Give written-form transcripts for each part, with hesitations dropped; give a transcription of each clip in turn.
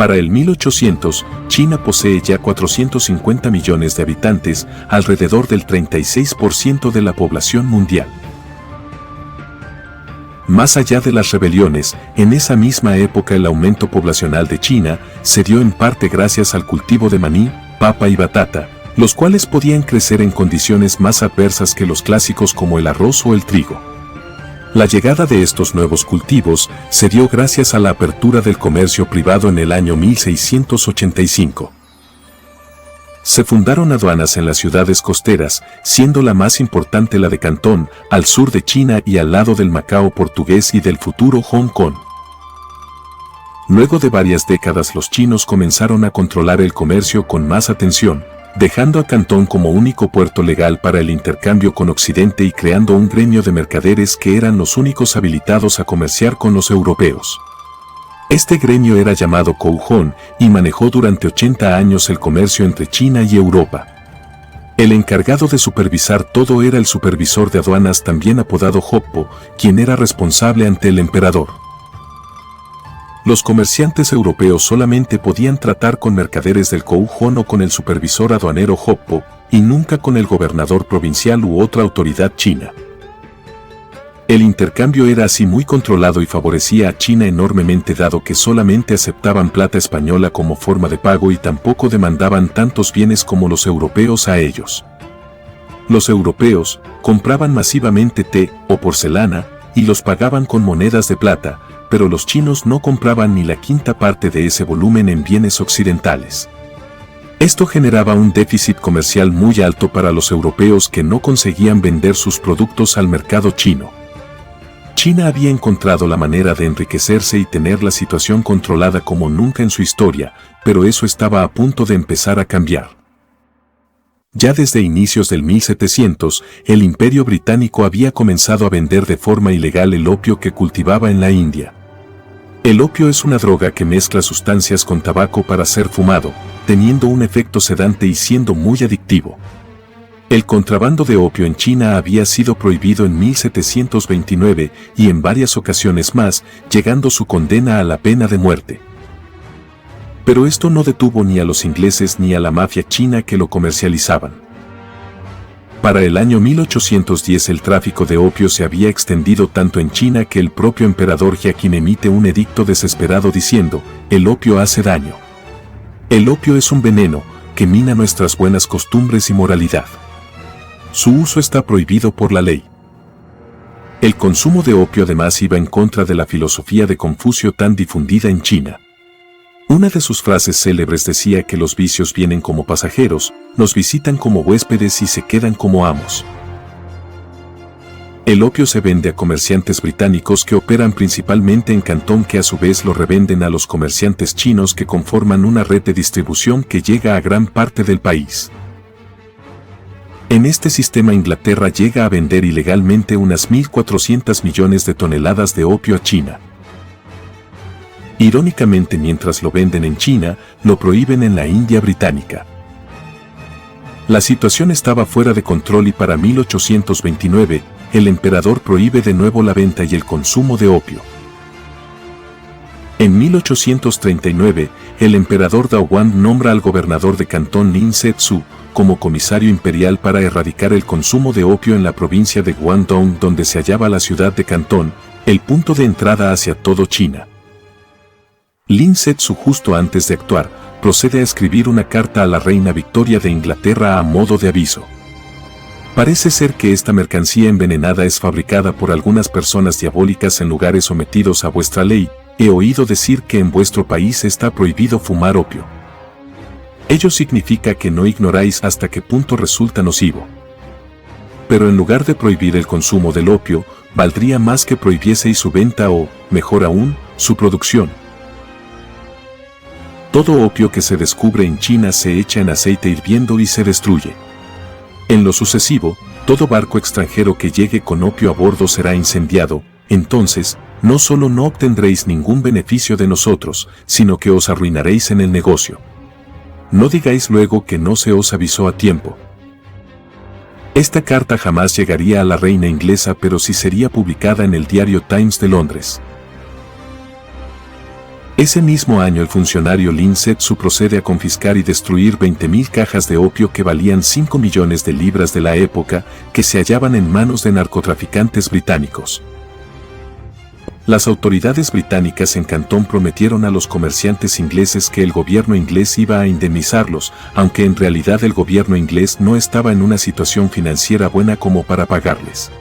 Para el 1800, China posee ya 450 millones de habitantes, alrededor del 36% de la población mundial. Más allá de las rebeliones, en esa misma época el aumento poblacional de China se dio en parte gracias al cultivo de maní, papa y batata, los cuales podían crecer en condiciones más adversas que los clásicos como el arroz o el trigo. La llegada de estos nuevos cultivos se dio gracias a la apertura del comercio privado en el año 1685. Se fundaron aduanas en las ciudades costeras, siendo la más importante la de Cantón, al sur de China y al lado del Macao portugués y del futuro Hong Kong. Luego de varias décadas los chinos comenzaron a controlar el comercio con más atención, dejando a Cantón como único puerto legal para el intercambio con Occidente y creando un gremio de mercaderes que eran los únicos habilitados a comerciar con los europeos. Este gremio era llamado Kouhon y manejó durante 80 años el comercio entre China y Europa. El encargado de supervisar todo era el supervisor de aduanas también apodado Hoppo, quien era responsable ante el emperador. Los comerciantes europeos solamente podían tratar con mercaderes del Kouhon o con el supervisor aduanero Hoppo, y nunca con el gobernador provincial u otra autoridad china. El intercambio era así muy controlado y favorecía a China enormemente dado que solamente aceptaban plata española como forma de pago y tampoco demandaban tantos bienes como los europeos a ellos. Los europeos compraban masivamente té o porcelana y los pagaban con monedas de plata, pero los chinos no compraban ni la quinta parte de ese volumen en bienes occidentales. Esto generaba un déficit comercial muy alto para los europeos que no conseguían vender sus productos al mercado chino. China había encontrado la manera de enriquecerse y tener la situación controlada como nunca en su historia, pero eso estaba a punto de empezar a cambiar. Ya desde inicios del 1700, el Imperio Británico había comenzado a vender de forma ilegal el opio que cultivaba en la India. El opio es una droga que mezcla sustancias con tabaco para ser fumado, teniendo un efecto sedante y siendo muy adictivo. El contrabando de opio en China había sido prohibido en 1729 y en varias ocasiones más, llegando su condena a la pena de muerte. Pero esto no detuvo ni a los ingleses ni a la mafia china que lo comercializaban. Para el año 1810 el tráfico de opio se había extendido tanto en China que el propio emperador Jiaqin emite un edicto desesperado diciendo: el opio hace daño. El opio es un veneno que mina nuestras buenas costumbres y moralidad. Su uso está prohibido por la ley. El consumo de opio además iba en contra de la filosofía de Confucio tan difundida en China. Una de sus frases célebres decía que los vicios vienen como pasajeros, nos visitan como huéspedes y se quedan como amos. El opio se vende a comerciantes británicos que operan principalmente en Cantón, que a su vez lo revenden a los comerciantes chinos que conforman una red de distribución que llega a gran parte del país. En este sistema Inglaterra llega a vender ilegalmente unas 1.400 millones de toneladas de opio a China. Irónicamente, mientras lo venden en China, lo prohíben en la India británica. La situación estaba fuera de control y para 1829, el emperador prohíbe de nuevo la venta y el consumo de opio. En 1839, el emperador Daoguang nombra al gobernador de Cantón Lin Se-tzu como comisario imperial para erradicar el consumo de opio en la provincia de Guangdong, donde se hallaba la ciudad de Cantón, el punto de entrada hacia todo China. Lin Se-tzu, justo antes de actuar, procede a escribir una carta a la reina Victoria de Inglaterra a modo de aviso. Parece ser que esta mercancía envenenada es fabricada por algunas personas diabólicas en lugares sometidos a vuestra ley. He oído decir que en vuestro país está prohibido fumar opio. Ello significa que no ignoráis hasta qué punto resulta nocivo. Pero en lugar de prohibir el consumo del opio, valdría más que prohibieseis su venta o, mejor aún, su producción. Todo opio que se descubre en China se echa en aceite hirviendo y se destruye. En lo sucesivo, todo barco extranjero que llegue con opio a bordo será incendiado. Entonces, no solo no obtendréis ningún beneficio de nosotros, sino que os arruinaréis en el negocio. No digáis luego que no se os avisó a tiempo. Esta carta jamás llegaría a la reina inglesa, pero sí sería publicada en el diario Times de Londres. Ese mismo año el funcionario Lin Se-tzu procede a confiscar y destruir 20.000 cajas de opio que valían 5 millones de libras de la época, que se hallaban en manos de narcotraficantes británicos. Las autoridades británicas en Cantón prometieron a los comerciantes ingleses que el gobierno inglés iba a indemnizarlos, aunque en realidad el gobierno inglés no estaba en una situación financiera buena como para pagarles.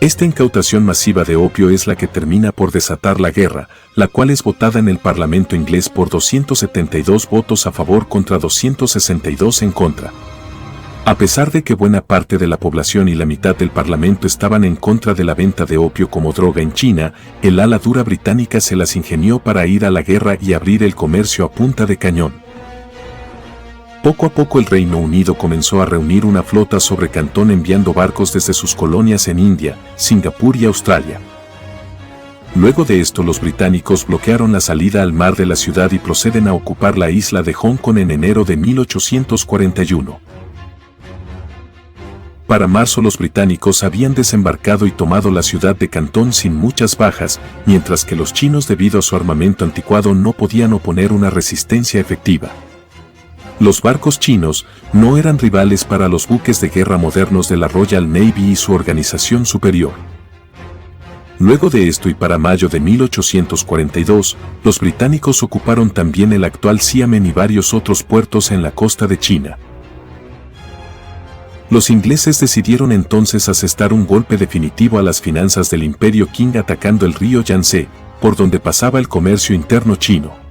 Esta incautación masiva de opio es la que termina por desatar la guerra, la cual es votada en el Parlamento inglés por 272 votos a favor contra 262 en contra. A pesar de que buena parte de la población y la mitad del Parlamento estaban en contra de la venta de opio como droga en China, el ala dura británica se las ingenió para ir a la guerra y abrir el comercio a punta de cañón. Poco a poco el Reino Unido comenzó a reunir una flota sobre Cantón enviando barcos desde sus colonias en India, Singapur y Australia. Luego de esto los británicos bloquearon la salida al mar de la ciudad y proceden a ocupar la isla de Hong Kong en enero de 1841. Para marzo los británicos habían desembarcado y tomado la ciudad de Cantón sin muchas bajas, mientras que los chinos debido a su armamento anticuado no podían oponer una resistencia efectiva. Los barcos chinos no eran rivales para los buques de guerra modernos de la Royal Navy y su organización superior. Luego de esto y para mayo de 1842, los británicos ocuparon también el actual Xiamen y varios otros puertos en la costa de China. Los ingleses decidieron entonces asestar un golpe definitivo a las finanzas del Imperio Qing atacando el río Yangtze, por donde pasaba el comercio interno chino.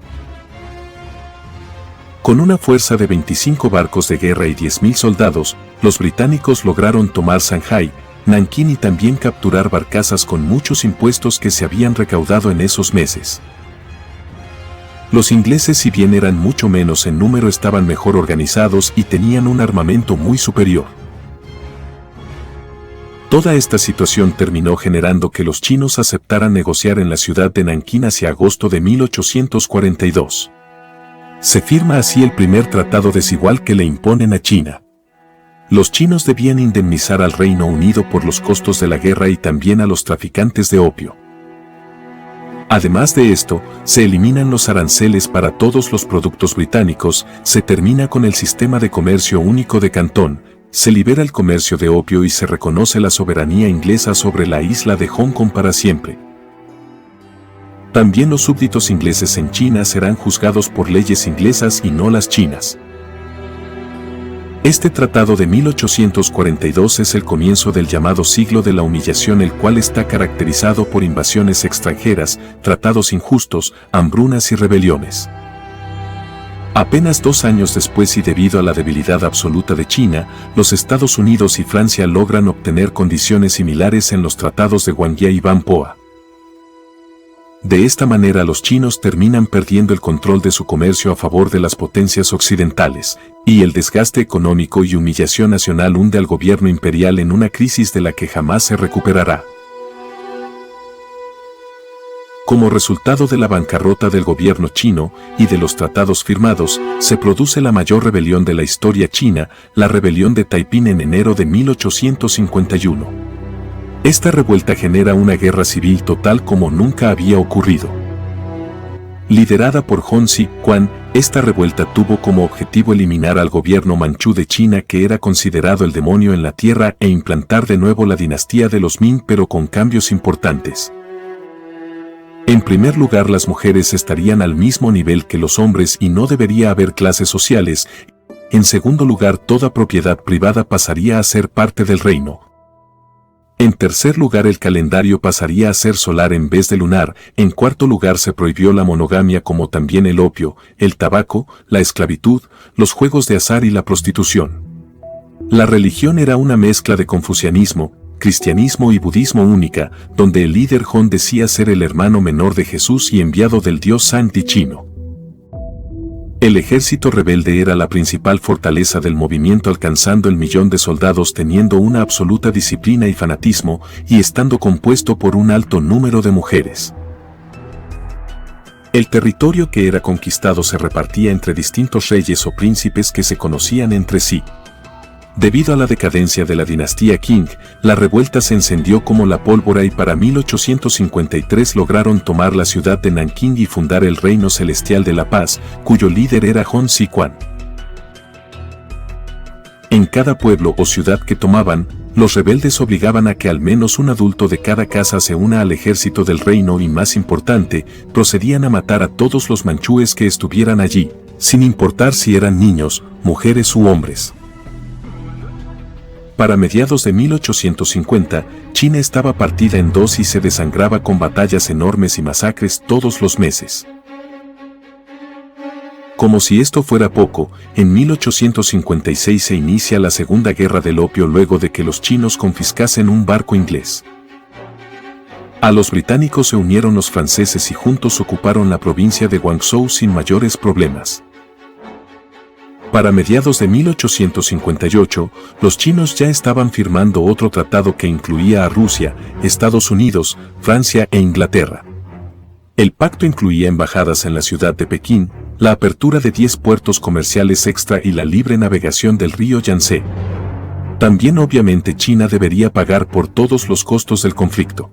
Con una fuerza de 25 barcos de guerra y 10.000 soldados, los británicos lograron tomar Shanghái, Nankín y también capturar barcazas con muchos impuestos que se habían recaudado en esos meses. Los ingleses, si bien eran mucho menos en número, estaban mejor organizados y tenían un armamento muy superior. Toda esta situación terminó generando que los chinos aceptaran negociar en la ciudad de Nankín hacia agosto de 1842. Se firma así el primer tratado desigual que le imponen a China. Los chinos debían indemnizar al Reino Unido por los costos de la guerra y también a los traficantes de opio. Además de esto, se eliminan los aranceles para todos los productos británicos, se termina con el sistema de comercio único de Cantón, se libera el comercio de opio y se reconoce la soberanía inglesa sobre la isla de Hong Kong para siempre. También los súbditos ingleses en China serán juzgados por leyes inglesas y no las chinas. Este tratado de 1842 es el comienzo del llamado siglo de la humillación, el cual está caracterizado por invasiones extranjeras, tratados injustos, hambrunas y rebeliones. Apenas 2 años después y debido a la debilidad absoluta de China, los Estados Unidos y Francia logran obtener condiciones similares en los tratados de Guangye y Balboa. De esta manera los chinos terminan perdiendo el control de su comercio a favor de las potencias occidentales, y el desgaste económico y humillación nacional hunde al gobierno imperial en una crisis de la que jamás se recuperará. Como resultado de la bancarrota del gobierno chino y de los tratados firmados, se produce la mayor rebelión de la historia china, la rebelión de Taiping en enero de 1851. Esta revuelta genera una guerra civil total como nunca había ocurrido. Liderada por Hong Xiuquan, esta revuelta tuvo como objetivo eliminar al gobierno manchú de China, que era considerado el demonio en la tierra, e implantar de nuevo la dinastía de los Ming, pero con cambios importantes. En primer lugar, las mujeres estarían al mismo nivel que los hombres y no debería haber clases sociales. En segundo lugar, toda propiedad privada pasaría a ser parte del reino. En tercer lugar, el calendario pasaría a ser solar en vez de lunar. En cuarto lugar, se prohibió la monogamia, como también el opio, el tabaco, la esclavitud, los juegos de azar y la prostitución. La religión era una mezcla de confucianismo, cristianismo y budismo única, donde el líder Hong decía ser el hermano menor de Jesús y enviado del dios Santi chino. El ejército rebelde era la principal fortaleza del movimiento, alcanzando el 1.000.000 de soldados, teniendo una absoluta disciplina y fanatismo, y estando compuesto por un alto número de mujeres. El territorio que era conquistado se repartía entre distintos reyes o príncipes que se conocían entre sí. Debido a la decadencia de la dinastía Qing, la revuelta se encendió como la pólvora y para 1853 lograron tomar la ciudad de Nankín y fundar el Reino Celestial de la Paz, cuyo líder era Hong Xiuquan. En cada pueblo o ciudad que tomaban, los rebeldes obligaban a que al menos un adulto de cada casa se una al ejército del reino y, más importante, procedían a matar a todos los manchúes que estuvieran allí, sin importar si eran niños, mujeres u hombres. Para mediados de 1850, China estaba partida en dos y se desangraba con batallas enormes y masacres todos los meses. Como si esto fuera poco, en 1856 se inicia la Segunda Guerra del Opio luego de que los chinos confiscasen un barco inglés. A los británicos se unieron los franceses y juntos ocuparon la provincia de Guangzhou sin mayores problemas. Para mediados de 1858, los chinos ya estaban firmando otro tratado que incluía a Rusia, Estados Unidos, Francia e Inglaterra. El pacto incluía embajadas en la ciudad de Pekín, la apertura de 10 puertos comerciales extra y la libre navegación del río Yangtze. También obviamente China debería pagar por todos los costos del conflicto.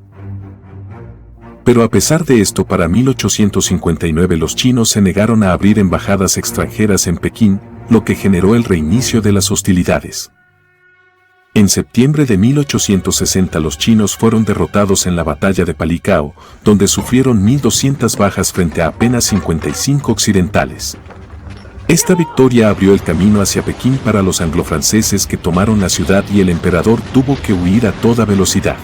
Pero a pesar de esto, para 1859 los chinos se negaron a abrir embajadas extranjeras en Pekín, lo que generó el reinicio de las hostilidades. En septiembre de 1860 los chinos fueron derrotados en la batalla de Palikao, donde sufrieron 1.200 bajas frente a apenas 55 occidentales. Esta victoria abrió el camino hacia Pekín para los anglofranceses que tomaron la ciudad y el emperador tuvo que huir a toda velocidad.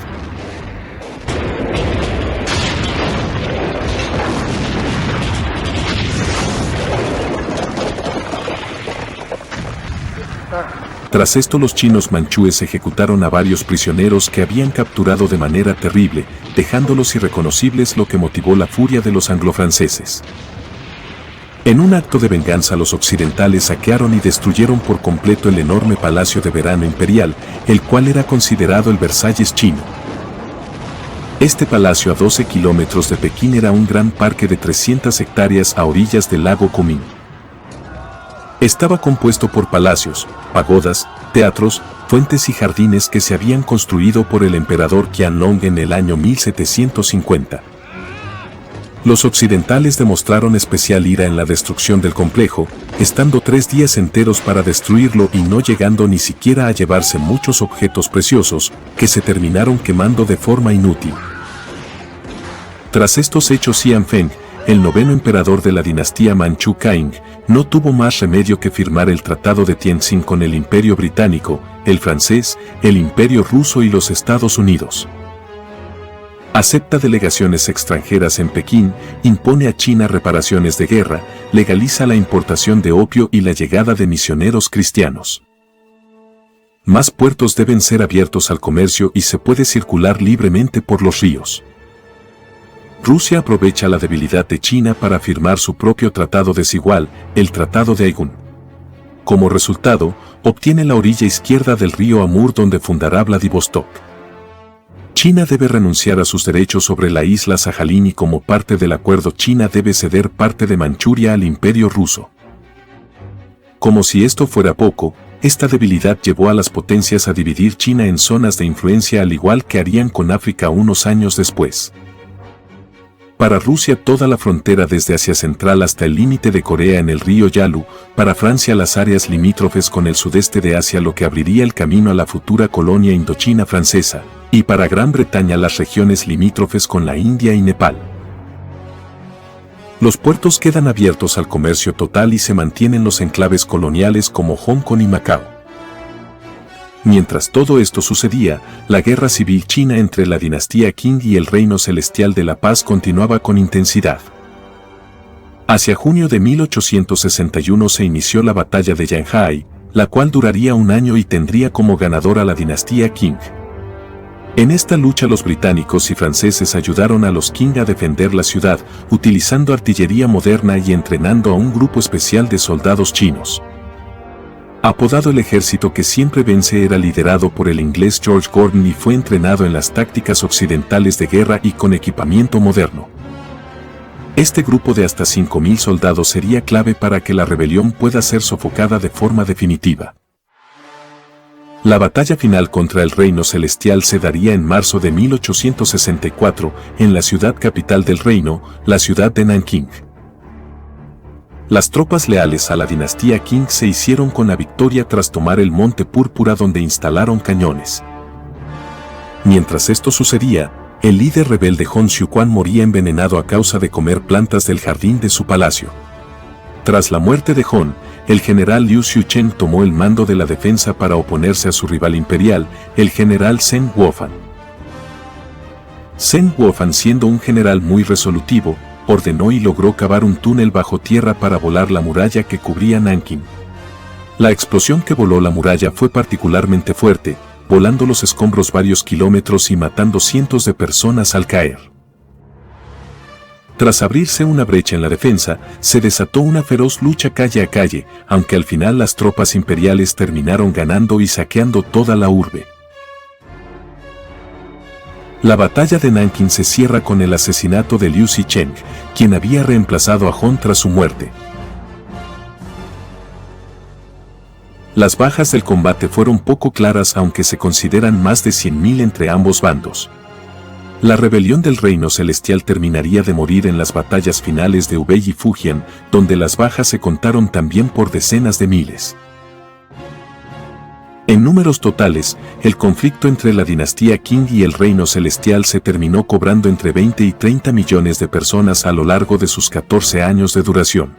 Tras esto los chinos manchúes ejecutaron a varios prisioneros que habían capturado de manera terrible, dejándolos irreconocibles, lo que motivó la furia de los anglofranceses. En un acto de venganza los occidentales saquearon y destruyeron por completo el enorme Palacio de Verano Imperial, el cual era considerado el Versalles chino. Este palacio a 12 kilómetros de Pekín era un gran parque de 300 hectáreas a orillas del lago Kunming. Estaba compuesto por palacios, pagodas, teatros, fuentes y jardines que se habían construido por el emperador Qianlong en el año 1750. Los occidentales demostraron especial ira en la destrucción del complejo, estando 3 días enteros para destruirlo y no llegando ni siquiera a llevarse muchos objetos preciosos, que se terminaron quemando de forma inútil. Tras estos hechos, Xianfeng, el noveno emperador de la dinastía Manchú Qing, no tuvo más remedio que firmar el Tratado de Tientsin con el Imperio Británico, el francés, el Imperio Ruso y los Estados Unidos. Acepta delegaciones extranjeras en Pekín, impone a China reparaciones de guerra, legaliza la importación de opio y la llegada de misioneros cristianos. Más puertos deben ser abiertos al comercio y se puede circular libremente por los ríos. Rusia aprovecha la debilidad de China para firmar su propio tratado desigual, el Tratado de Aigun. Como resultado, obtiene la orilla izquierda del río Amur donde fundará Vladivostok. China debe renunciar a sus derechos sobre la isla Sajalín y como parte del acuerdo China debe ceder parte de Manchuria al Imperio Ruso. Como si esto fuera poco, esta debilidad llevó a las potencias a dividir China en zonas de influencia al igual que harían con África unos años después. Para Rusia toda la frontera desde Asia Central hasta el límite de Corea en el río Yalu, para Francia las áreas limítrofes con el sudeste de Asia, lo que abriría el camino a la futura colonia Indochina francesa, y para Gran Bretaña las regiones limítrofes con la India y Nepal. Los puertos quedan abiertos al comercio total y se mantienen los enclaves coloniales como Hong Kong y Macao. Mientras todo esto sucedía, la guerra civil china entre la dinastía Qing y el Reino Celestial de la Paz continuaba con intensidad. Hacia junio de 1861 se inició la batalla de Yanhai, la cual duraría un año y tendría como ganadora la dinastía Qing. En esta lucha los británicos y franceses ayudaron a los Qing a defender la ciudad, utilizando artillería moderna y entrenando a un grupo especial de soldados chinos. Apodado el ejército que siempre vence, era liderado por el inglés George Gordon y fue entrenado en las tácticas occidentales de guerra y con equipamiento moderno. Este grupo de hasta 5.000 soldados sería clave para que la rebelión pueda ser sofocada de forma definitiva. La batalla final contra el Reino Celestial se daría en marzo de 1864 en la ciudad capital del reino, la ciudad de Nankín. Las tropas leales a la dinastía Qing se hicieron con la victoria tras tomar el Monte Púrpura, donde instalaron cañones. Mientras esto sucedía, el líder rebelde Hon Xiuquan moría envenenado a causa de comer plantas del jardín de su palacio. Tras la muerte de Hon, el general Liu Xiucheng tomó el mando de la defensa para oponerse a su rival imperial, el general Zheng Guofan. Zheng Guofan, siendo un general muy resolutivo, ordenó y logró cavar un túnel bajo tierra para volar la muralla que cubría Nankín. La explosión que voló la muralla fue particularmente fuerte, volando los escombros varios kilómetros y matando cientos de personas al caer. Tras abrirse una brecha en la defensa, se desató una feroz lucha calle a calle, aunque al final las tropas imperiales terminaron ganando y saqueando toda la urbe. La batalla de Nankín se cierra con el asesinato de Liu Zicheng, quien había reemplazado a Hon tras su muerte. Las bajas del combate fueron poco claras, aunque se consideran más de 100.000 entre ambos bandos. La rebelión del Reino Celestial terminaría de morir en las batallas finales de Hubei y Fujian, donde las bajas se contaron también por decenas de miles. En números totales, el conflicto entre la dinastía Qing y el Reino Celestial se terminó cobrando entre 20 y 30 millones de personas a lo largo de sus 14 años de duración.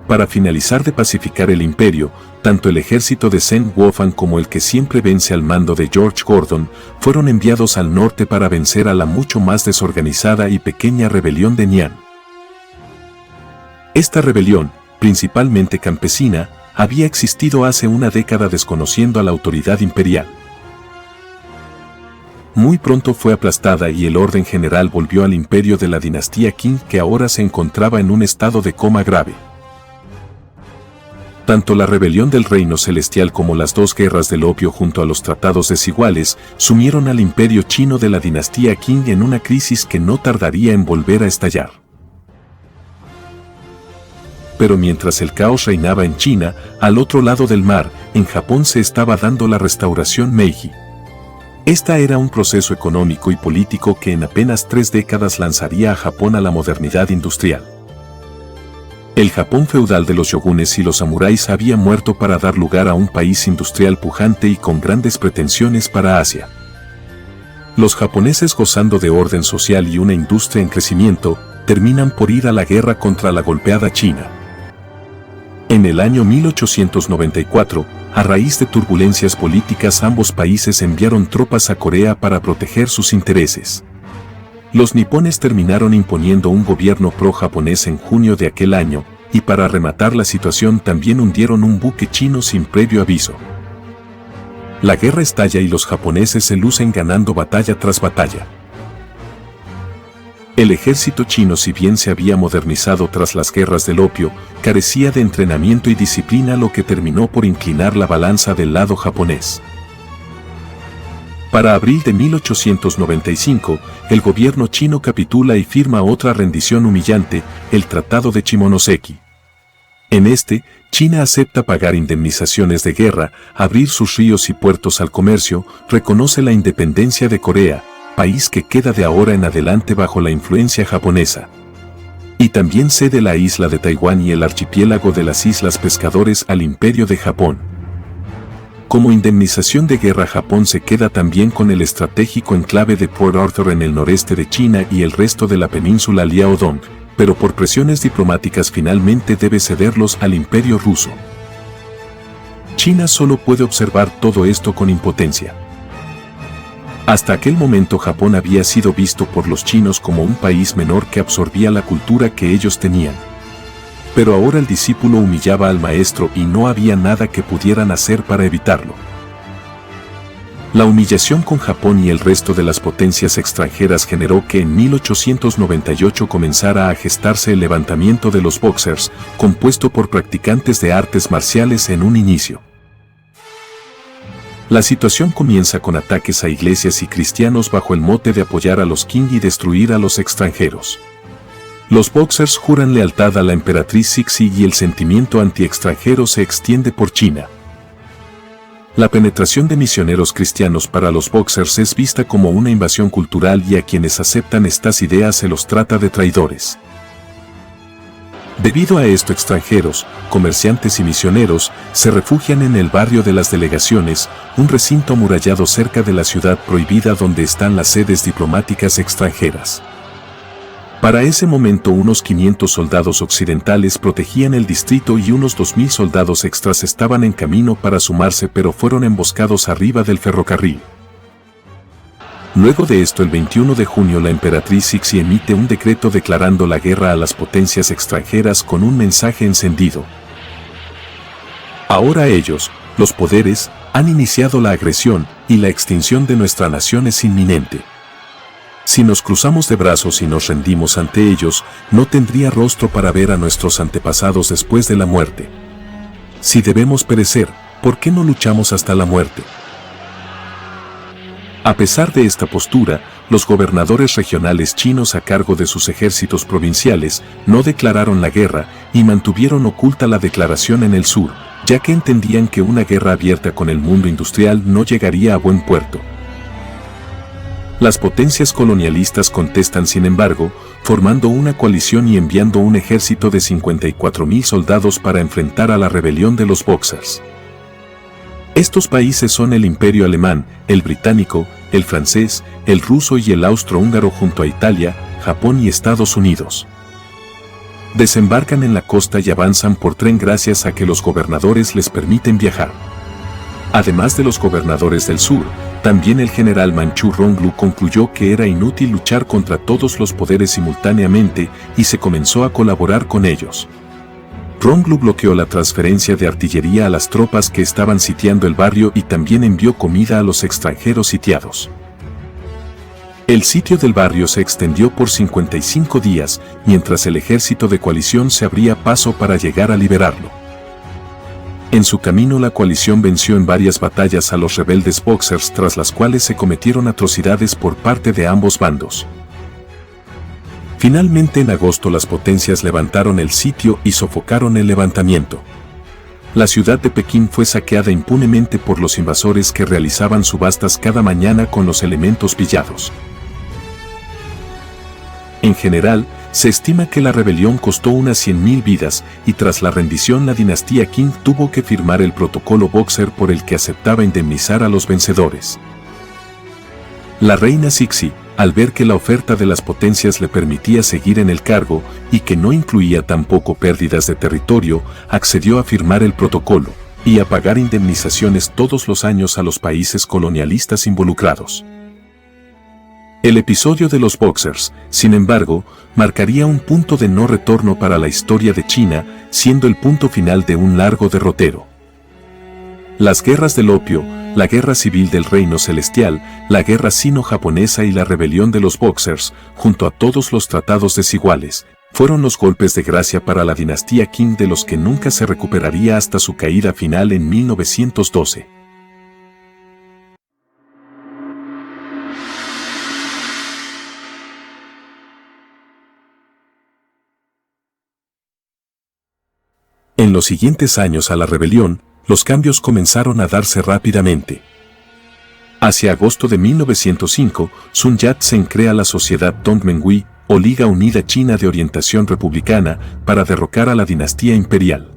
Para finalizar de pacificar el imperio, tanto el ejército de Zheng Guofan como el que siempre vence al mando de George Gordon fueron enviados al norte para vencer a la mucho más desorganizada y pequeña rebelión de Nian. Esta rebelión, principalmente campesina, había existido hace una década desconociendo a la autoridad imperial. Muy pronto fue aplastada y el orden general volvió al imperio de la dinastía Qing, que ahora se encontraba en un estado de coma grave. Tanto la rebelión del Reino Celestial como las dos guerras del opio junto a los tratados desiguales sumieron al imperio chino de la dinastía Qing en una crisis que no tardaría en volver a estallar. Pero mientras el caos reinaba en China, al otro lado del mar, en Japón se estaba dando la restauración Meiji. Esta era un proceso económico y político que en apenas 3 décadas lanzaría a Japón a la modernidad industrial. El Japón feudal de los shogunes y los samuráis había muerto para dar lugar a un país industrial pujante y con grandes pretensiones para Asia. Los japoneses, gozando de orden social y una industria en crecimiento, terminan por ir a la guerra contra la golpeada China. En el año 1894, a raíz de turbulencias políticas, ambos países enviaron tropas a Corea para proteger sus intereses. Los nipones terminaron imponiendo un gobierno pro-japonés en junio de aquel año, y para rematar la situación también hundieron un buque chino sin previo aviso. La guerra estalla y los japoneses se lucen ganando batalla tras batalla. El ejército chino, si bien se había modernizado tras las guerras del opio, carecía de entrenamiento y disciplina, lo que terminó por inclinar la balanza del lado japonés. Para abril de 1895, el gobierno chino capitula y firma otra rendición humillante, el Tratado de Shimonoseki. En este, China acepta pagar indemnizaciones de guerra, abrir sus ríos y puertos al comercio, reconoce la independencia de Corea, país que queda de ahora en adelante bajo la influencia japonesa. Y también cede la isla de Taiwán y el archipiélago de las Islas Pescadores al Imperio de Japón. Como indemnización de guerra, Japón se queda también con el estratégico enclave de Port Arthur en el noreste de China y el resto de la península Liaodong, pero por presiones diplomáticas finalmente debe cederlos al Imperio ruso. China solo puede observar todo esto con impotencia. Hasta aquel momento Japón había sido visto por los chinos como un país menor que absorbía la cultura que ellos tenían. Pero ahora el discípulo humillaba al maestro y no había nada que pudieran hacer para evitarlo. La humillación con Japón y el resto de las potencias extranjeras generó que en 1898 comenzara a gestarse el levantamiento de los Boxers, compuesto por practicantes de artes marciales en un inicio. La situación comienza con ataques a iglesias y cristianos bajo el mote de apoyar a los Qing y destruir a los extranjeros. Los Boxers juran lealtad a la emperatriz Cixi y el sentimiento anti-extranjero se extiende por China. La penetración de misioneros cristianos para los Boxers es vista como una invasión cultural y a quienes aceptan estas ideas se los trata de traidores. Debido a esto, extranjeros, comerciantes y misioneros se refugian en el barrio de las Delegaciones, un recinto amurallado cerca de la ciudad prohibida donde están las sedes diplomáticas extranjeras. Para ese momento unos 500 soldados occidentales protegían el distrito y unos 2000 soldados extras estaban en camino para sumarse, pero fueron emboscados arriba del ferrocarril. Luego de esto, el 21 de junio la emperatriz Cixi emite un decreto declarando la guerra a las potencias extranjeras con un mensaje encendido. Ahora ellos, los poderes, han iniciado la agresión y la extinción de nuestra nación es inminente. Si nos cruzamos de brazos y nos rendimos ante ellos, no tendría rostro para ver a nuestros antepasados después de la muerte. Si debemos perecer, ¿por qué no luchamos hasta la muerte? A pesar de esta postura, los gobernadores regionales chinos a cargo de sus ejércitos provinciales no declararon la guerra y mantuvieron oculta la declaración en el sur, ya que entendían que una guerra abierta con el mundo industrial no llegaría a buen puerto. Las potencias colonialistas contestan, sin embargo, formando una coalición y enviando un ejército de 54.000 soldados para enfrentar a la rebelión de los Boxers. Estos países son el Imperio Alemán, el británico, el francés, el ruso y el austrohúngaro junto a Italia, Japón y Estados Unidos. Desembarcan en la costa y avanzan por tren gracias a que los gobernadores les permiten viajar. Además de los gobernadores del sur, también el general manchú Ronglu concluyó que era inútil luchar contra todos los poderes simultáneamente y se comenzó a colaborar con ellos. Ronglu bloqueó la transferencia de artillería a las tropas que estaban sitiando el barrio y también envió comida a los extranjeros sitiados. El sitio del barrio se extendió por 55 días, mientras el ejército de coalición se abría paso para llegar a liberarlo. En su camino la coalición venció en varias batallas a los rebeldes Boxers, tras las cuales se cometieron atrocidades por parte de ambos bandos. Finalmente, en agosto, las potencias levantaron el sitio y sofocaron el levantamiento. La ciudad de Pekín fue saqueada impunemente por los invasores que realizaban subastas cada mañana con los elementos pillados. En general, se estima que la rebelión costó unas 100.000 vidas y tras la rendición la dinastía Qing tuvo que firmar el protocolo Boxer por el que aceptaba indemnizar a los vencedores. La reina Cixi, al ver que la oferta de las potencias le permitía seguir en el cargo y que no incluía tampoco pérdidas de territorio, accedió a firmar el protocolo y a pagar indemnizaciones todos los años a los países colonialistas involucrados. El episodio de los Boxers, sin embargo, marcaría un punto de no retorno para la historia de China, siendo el punto final de un largo derrotero. Las guerras del opio, la guerra civil del reino celestial, la guerra sino-japonesa y la rebelión de los Boxers, junto a todos los tratados desiguales, fueron los golpes de gracia para la dinastía Qing de los que nunca se recuperaría hasta su caída final en 1912. En los siguientes años a la rebelión, los cambios comenzaron a darse rápidamente. Hacia agosto de 1905, Sun Yat-sen crea la Sociedad Tongmenghui, o Liga Unida China de orientación republicana, para derrocar a la dinastía imperial.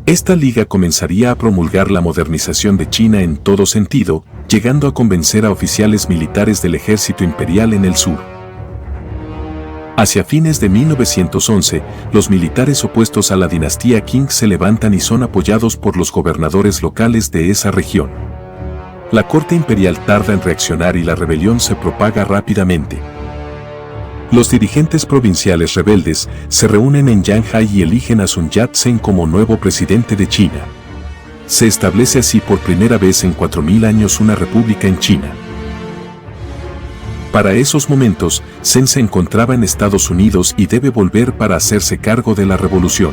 Esta liga comenzaría a promulgar la modernización de China en todo sentido, llegando a convencer a oficiales militares del ejército imperial en el sur. Hacia fines de 1911, los militares opuestos a la dinastía Qing se levantan y son apoyados por los gobernadores locales de esa región. La corte imperial tarda en reaccionar y la rebelión se propaga rápidamente. Los dirigentes provinciales rebeldes se reúnen en Yanhai y eligen a Sun Yat-sen como nuevo presidente de China. Se establece así por primera vez en 4000 años una república en China. Para esos momentos, Sen se encontraba en Estados Unidos y debe volver para hacerse cargo de la revolución.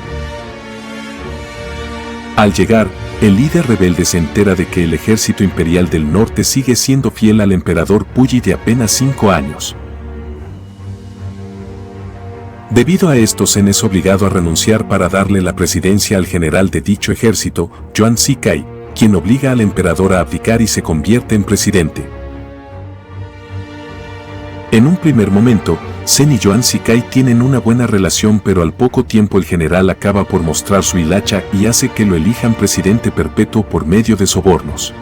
Al llegar, el líder rebelde se entera de que el ejército imperial del norte sigue siendo fiel al emperador Puyi de apenas 5 años. Debido a esto, Sen es obligado a renunciar para darle la presidencia al general de dicho ejército, Yuan Shikai, quien obliga al emperador a abdicar y se convierte en presidente. En un primer momento, Zen y Yuan Shikai tienen una buena relación, pero al poco tiempo el general acaba por mostrar su hilacha y hace que lo elijan presidente perpetuo por medio de sobornos.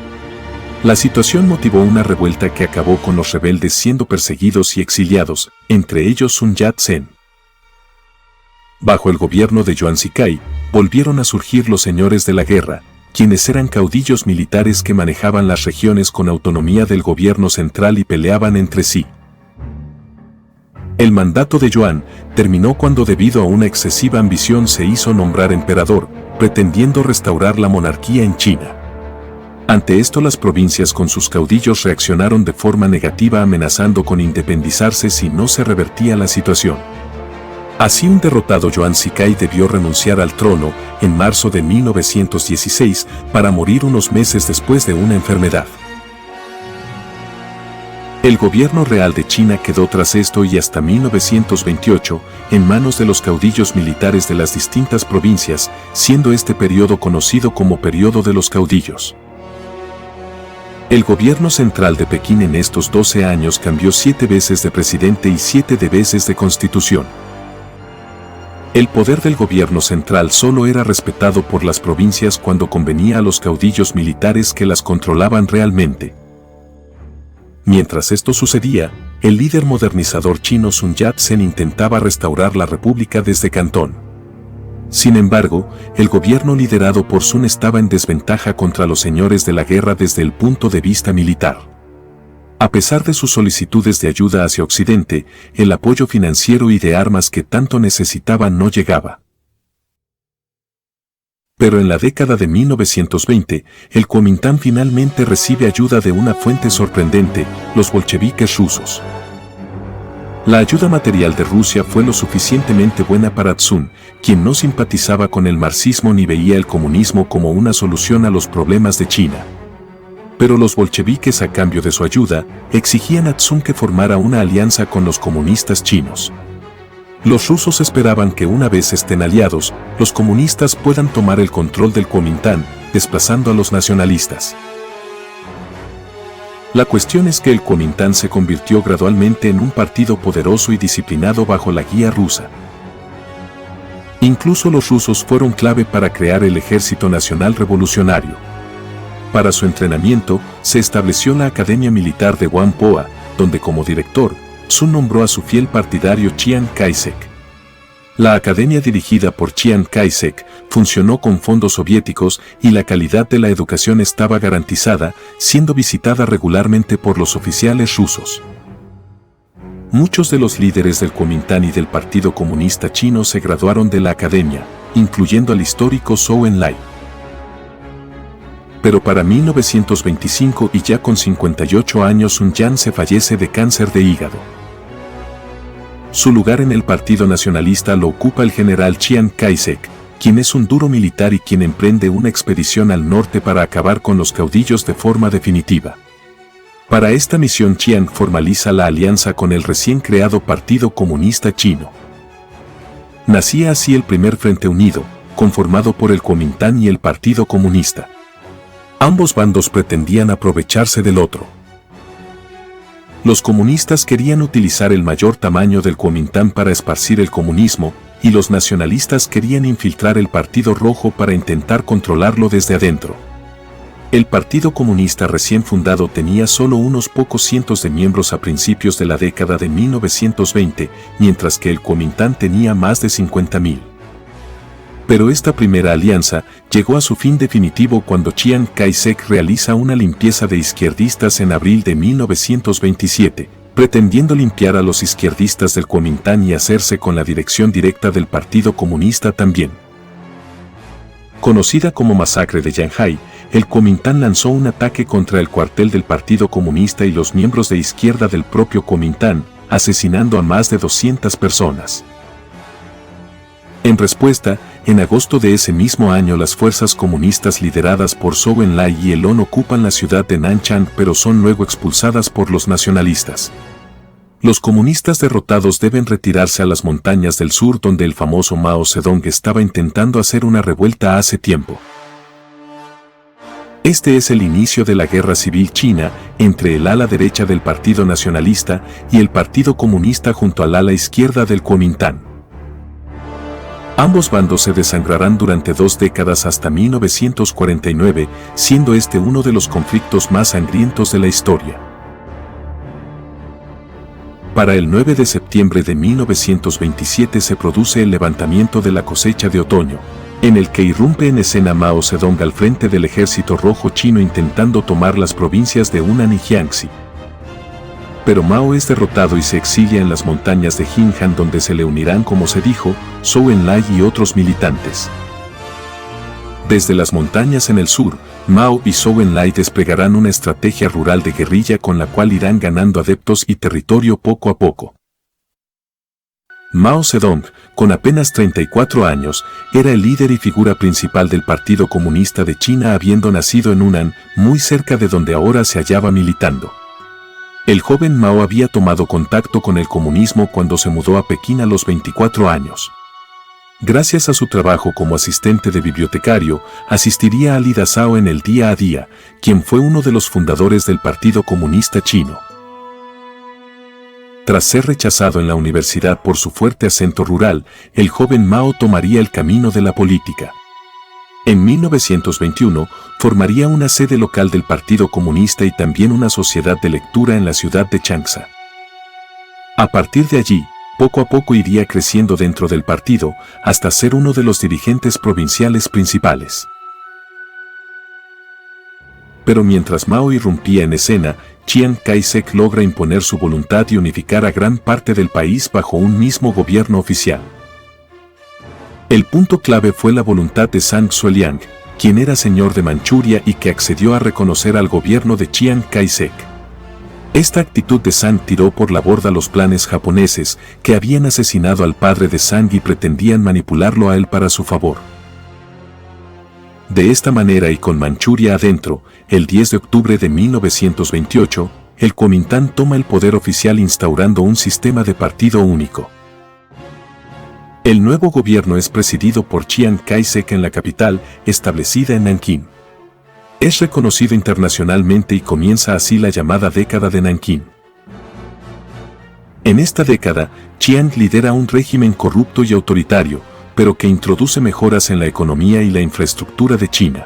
La situación motivó una revuelta que acabó con los rebeldes siendo perseguidos y exiliados, entre ellos Sun Yat-sen. Bajo el gobierno de Yuan Shikai, volvieron a surgir los señores de la guerra, quienes eran caudillos militares que manejaban las regiones con autonomía del gobierno central y peleaban entre sí. El mandato de Yuan terminó cuando, debido a una excesiva ambición, se hizo nombrar emperador, pretendiendo restaurar la monarquía en China. Ante esto, las provincias con sus caudillos reaccionaron de forma negativa, amenazando con independizarse si no se revertía la situación. Así, un derrotado Yuan Shikai debió renunciar al trono en marzo de 1916 para morir unos meses después de una enfermedad. El gobierno real de China quedó tras esto y hasta 1928 en manos de los caudillos militares de las distintas provincias, siendo este periodo conocido como Periodo de los Caudillos. El gobierno central de Pekín en estos 12 años cambió 7 veces de presidente y 7 veces de constitución. El poder del gobierno central solo era respetado por las provincias cuando convenía a los caudillos militares que las controlaban realmente. Mientras esto sucedía, el líder modernizador chino Sun Yat-sen intentaba restaurar la república desde Cantón. Sin embargo, el gobierno liderado por Sun estaba en desventaja contra los señores de la guerra desde el punto de vista militar. A pesar de sus solicitudes de ayuda hacia Occidente, el apoyo financiero y de armas que tanto necesitaban no llegaba. Pero en la década de 1920, el Kuomintán finalmente recibe ayuda de una fuente sorprendente, los bolcheviques rusos. La ayuda material de Rusia fue lo suficientemente buena para Sun, quien no simpatizaba con el marxismo ni veía el comunismo como una solución a los problemas de China. Pero los bolcheviques, a cambio de su ayuda, exigían a Sun que formara una alianza con los comunistas chinos. Los rusos esperaban que una vez estén aliados, los comunistas puedan tomar el control del Kuomintán, desplazando a los nacionalistas. La cuestión es que el Kuomintán se convirtió gradualmente en un partido poderoso y disciplinado bajo la guía rusa. Incluso los rusos fueron clave para crear el Ejército Nacional Revolucionario. Para su entrenamiento, se estableció la Academia Militar de Whampoa, donde como director, Sun nombró a su fiel partidario Chiang Kai-shek. La academia, dirigida por Chiang Kai-shek, funcionó con fondos soviéticos y la calidad de la educación estaba garantizada, siendo visitada regularmente por los oficiales rusos. Muchos de los líderes del Kuomintán y del Partido Comunista Chino se graduaron de la academia, incluyendo al histórico Zhou Enlai. Pero para 1925, y ya con 58 años, Sun Yan se fallece de cáncer de hígado. Su lugar en el Partido Nacionalista lo ocupa el general Chiang Kai-shek, quien es un duro militar y quien emprende una expedición al norte para acabar con los caudillos de forma definitiva. Para esta misión, Chiang formaliza la alianza con el recién creado Partido Comunista Chino. Nacía así el primer Frente Unido, conformado por el Kuomintán y el Partido Comunista. Ambos bandos pretendían aprovecharse del otro. Los comunistas querían utilizar el mayor tamaño del Kuomintán para esparcir el comunismo, y los nacionalistas querían infiltrar el Partido Rojo para intentar controlarlo desde adentro. El Partido Comunista recién fundado tenía solo unos pocos cientos de miembros a principios de la década de 1920, mientras que el Kuomintán tenía más de 50.000. Pero esta primera alianza llegó a su fin definitivo cuando Chiang Kai-shek realiza una limpieza de izquierdistas en abril de 1927, pretendiendo limpiar a los izquierdistas del Kuomintán y hacerse con la dirección directa del Partido Comunista también. Conocida como Masacre de Shanghái, el Kuomintán lanzó un ataque contra el cuartel del Partido Comunista y los miembros de izquierda del propio Kuomintán, asesinando a más de 200 personas. En respuesta, en agosto de ese mismo año, las fuerzas comunistas lideradas por Zhou Enlai y Elon ocupan la ciudad de Nanchang, pero son luego expulsadas por los nacionalistas. Los comunistas derrotados deben retirarse a las montañas del sur, donde el famoso Mao Zedong estaba intentando hacer una revuelta hace tiempo. Este es el inicio de la Guerra Civil China entre el ala derecha del Partido Nacionalista y el Partido Comunista junto al ala izquierda del Kuomintang. Ambos bandos se desangrarán durante 2 décadas hasta 1949, siendo este uno de los conflictos más sangrientos de la historia. Para el 9 de septiembre de 1927 se produce el levantamiento de la cosecha de otoño, en el que irrumpe en escena Mao Zedong al frente del ejército rojo chino intentando tomar las provincias de Hunan y Jiangxi. Pero Mao es derrotado y se exilia en las montañas de Jinhan, donde se le unirán, como se dijo, Zhou Enlai y otros militantes. Desde las montañas en el sur, Mao y Zhou Enlai desplegarán una estrategia rural de guerrilla con la cual irán ganando adeptos y territorio poco a poco. Mao Zedong, con apenas 34 años, era el líder y figura principal del Partido Comunista de China, habiendo nacido en Hunan, muy cerca de donde ahora se hallaba militando. El joven Mao había tomado contacto con el comunismo cuando se mudó a Pekín a los 24 años. Gracias a su trabajo como asistente de bibliotecario, asistiría a Li Dazhao en el día a día, quien fue uno de los fundadores del Partido Comunista Chino. Tras ser rechazado en la universidad por su fuerte acento rural, el joven Mao tomaría el camino de la política. En 1921, formaría una sede local del Partido Comunista y también una sociedad de lectura en la ciudad de Changsha. A partir de allí, poco a poco iría creciendo dentro del partido, hasta ser uno de los dirigentes provinciales principales. Pero mientras Mao irrumpía en escena, Chiang Kai-shek logra imponer su voluntad y unificar a gran parte del país bajo un mismo gobierno oficial. El punto clave fue la voluntad de Zhang Zuoliang, quien era señor de Manchuria y que accedió a reconocer al gobierno de Chiang Kai-shek. Esta actitud de Zhang tiró por la borda los planes japoneses, que habían asesinado al padre de Zhang y pretendían manipularlo a él para su favor. De esta manera y con Manchuria adentro, el 10 de octubre de 1928, el Kuomintang toma el poder oficial instaurando un sistema de partido único. El nuevo gobierno es presidido por Chiang Kai-shek en la capital, establecida en Nankín. Es reconocido internacionalmente y comienza así la llamada década de Nankín. En esta década, Chiang lidera un régimen corrupto y autoritario, pero que introduce mejoras en la economía y la infraestructura de China.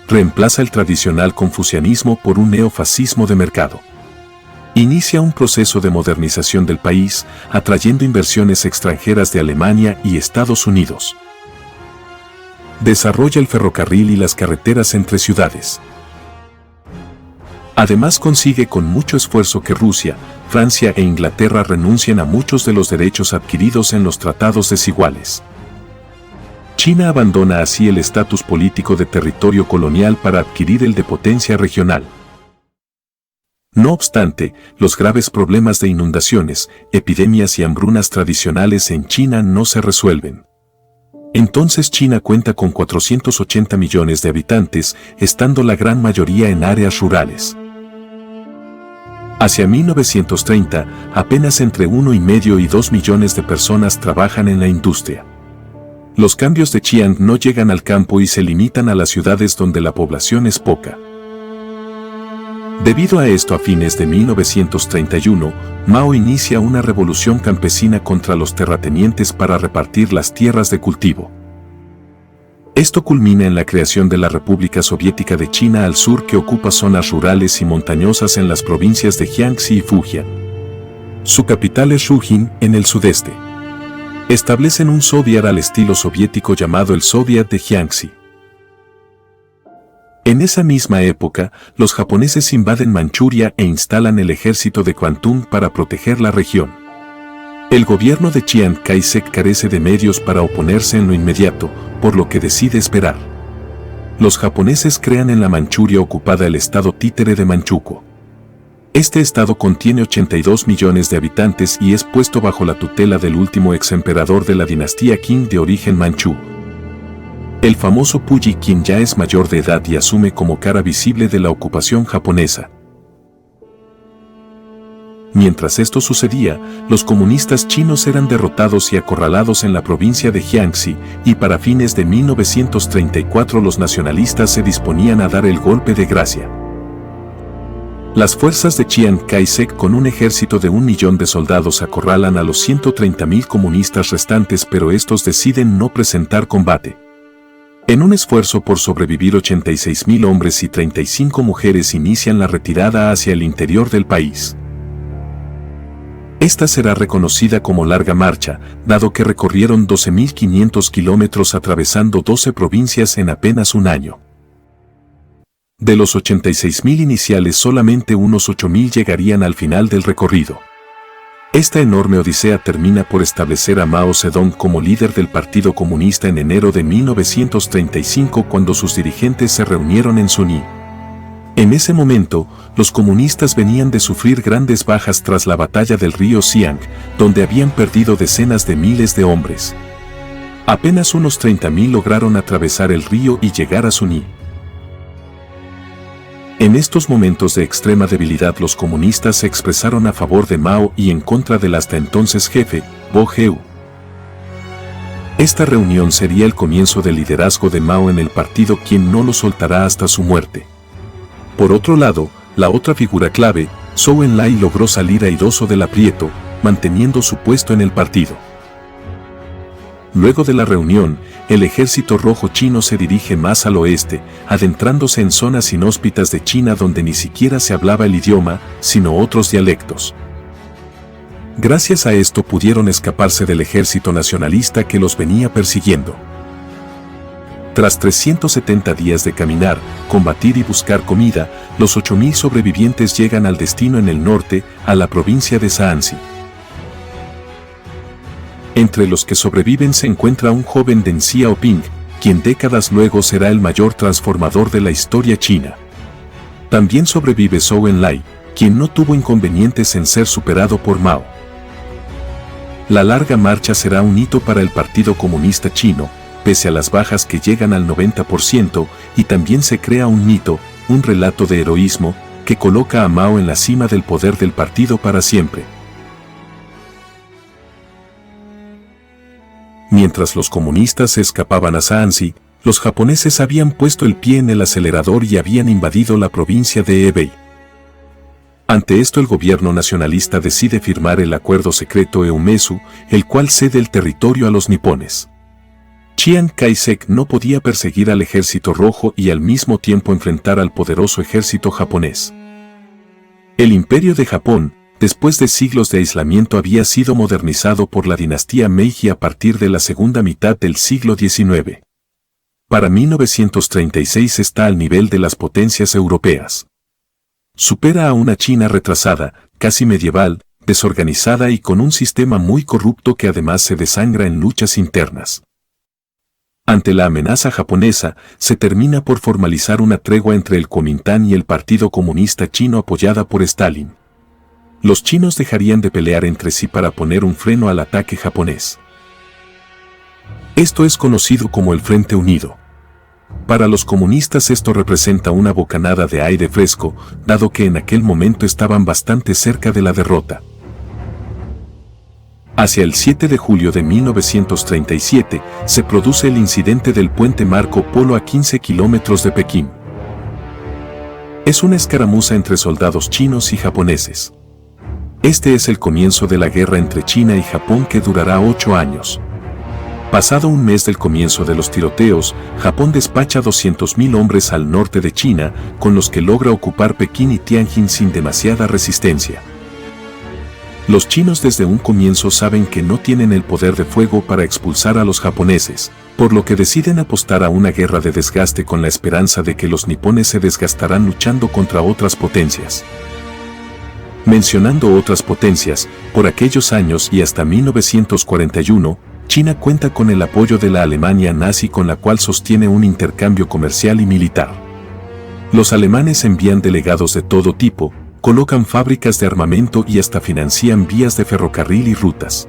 Reemplaza el tradicional confucianismo por un neofascismo de mercado. Inicia un proceso de modernización del país, atrayendo inversiones extranjeras de Alemania y Estados Unidos. Desarrolla el ferrocarril y las carreteras entre ciudades. Además consigue con mucho esfuerzo que Rusia, Francia e Inglaterra renuncien a muchos de los derechos adquiridos en los tratados desiguales. China abandona así el estatus político de territorio colonial para adquirir el de potencia regional. No obstante, los graves problemas de inundaciones, epidemias y hambrunas tradicionales en China no se resuelven. Entonces China cuenta con 480 millones de habitantes, estando la gran mayoría en áreas rurales. Hacia 1930, apenas entre 1,5 y 2 millones de personas trabajan en la industria. Los cambios de Chiang no llegan al campo y se limitan a las ciudades donde la población es poca. Debido a esto, a fines de 1931, Mao inicia una revolución campesina contra los terratenientes para repartir las tierras de cultivo. Esto culmina en la creación de la República Soviética de China al sur, que ocupa zonas rurales y montañosas en las provincias de Jiangxi y Fujian. Su capital es Shujin, en el sudeste. Establecen un soviet al estilo soviético llamado el Soviet de Jiangxi. En esa misma época, los japoneses invaden Manchuria e instalan el ejército de Kwantung para proteger la región. El gobierno de Chiang Kai-shek carece de medios para oponerse en lo inmediato, por lo que decide esperar. Los japoneses crean en la Manchuria ocupada el estado títere de Manchukuo. Este estado contiene 82 millones de habitantes y es puesto bajo la tutela del último exemperador de la dinastía Qing de origen manchú, el famoso Puyi, quien ya es mayor de edad y asume como cara visible de la ocupación japonesa. Mientras esto sucedía, los comunistas chinos eran derrotados y acorralados en la provincia de Jiangxi, y para fines de 1934 los nacionalistas se disponían a dar el golpe de gracia. Las fuerzas de Chiang Kai-shek con un ejército de 1 millón de soldados acorralan a los 130.000 comunistas restantes, pero estos deciden no presentar combate. En un esfuerzo por sobrevivir, 86.000 hombres y 35 mujeres inician la retirada hacia el interior del país. Esta será reconocida como Larga Marcha, dado que recorrieron 12.500 kilómetros atravesando 12 provincias en apenas un año. De los 86.000 iniciales, solamente unos 8.000 llegarían al final del recorrido. Esta enorme odisea termina por establecer a Mao Zedong como líder del Partido Comunista en enero de 1935, cuando sus dirigentes se reunieron en Suní. En ese momento, los comunistas venían de sufrir grandes bajas tras la batalla del río Xiang, donde habían perdido decenas de miles de hombres. Apenas unos 30.000 lograron atravesar el río y llegar a Suní. En estos momentos de extrema debilidad, los comunistas se expresaron a favor de Mao y en contra del hasta entonces jefe, Bo Heu. Esta reunión sería el comienzo del liderazgo de Mao en el partido, quien no lo soltará hasta su muerte. Por otro lado, la otra figura clave, Zhou Enlai, logró salir airoso del aprieto, manteniendo su puesto en el partido. Luego de la reunión, el ejército rojo chino se dirige más al oeste, adentrándose en zonas inhóspitas de China donde ni siquiera se hablaba el idioma, sino otros dialectos. Gracias a esto pudieron escaparse del ejército nacionalista que los venía persiguiendo. Tras 370 días de caminar, combatir y buscar comida, los 8.000 sobrevivientes llegan al destino en el norte, a la provincia de Shaanxi. Entre los que sobreviven se encuentra un joven Deng Xiaoping, quien décadas luego será el mayor transformador de la historia china. También sobrevive Zhou Enlai, quien no tuvo inconvenientes en ser superado por Mao. La Larga Marcha será un hito para el Partido Comunista Chino, pese a las bajas que llegan al 90%, y también se crea un mito, un relato de heroísmo, que coloca a Mao en la cima del poder del partido para siempre. Mientras los comunistas se escapaban a Shaanxi, los japoneses habían puesto el pie en el acelerador y habían invadido la provincia de Hebei. Ante esto, el gobierno nacionalista decide firmar el acuerdo secreto Eumesu, el cual cede el territorio a los nipones. Chiang Kai-shek no podía perseguir al ejército rojo y al mismo tiempo enfrentar al poderoso ejército japonés. El imperio de Japón, después de siglos de aislamiento, había sido modernizado por la dinastía Meiji a partir de la segunda mitad del siglo XIX. Para 1936 está al nivel de las potencias europeas. Supera a una China retrasada, casi medieval, desorganizada y con un sistema muy corrupto que además se desangra en luchas internas. Ante la amenaza japonesa, se termina por formalizar una tregua entre el Kuomintang y el Partido Comunista Chino apoyada por Stalin. Los chinos dejarían de pelear entre sí para poner un freno al ataque japonés. Esto es conocido como el Frente Unido. Para los comunistas esto representa una bocanada de aire fresco, dado que en aquel momento estaban bastante cerca de la derrota. Hacia el 7 de julio de 1937, se produce el incidente del puente Marco Polo a 15 kilómetros de Pekín. Es una escaramuza entre soldados chinos y japoneses. Este es el comienzo de la guerra entre China y Japón, que durará 8 años. Pasado un mes del comienzo de los tiroteos, Japón despacha 200.000 hombres al norte de China, con los que logra ocupar Pekín y Tianjin sin demasiada resistencia. Los chinos desde un comienzo saben que no tienen el poder de fuego para expulsar a los japoneses, por lo que deciden apostar a una guerra de desgaste con la esperanza de que los nipones se desgastarán luchando contra otras potencias. Mencionando otras potencias, por aquellos años y hasta 1941, China cuenta con el apoyo de la Alemania nazi, con la cual sostiene un intercambio comercial y militar. Los alemanes envían delegados de todo tipo, colocan fábricas de armamento y hasta financian vías de ferrocarril y rutas.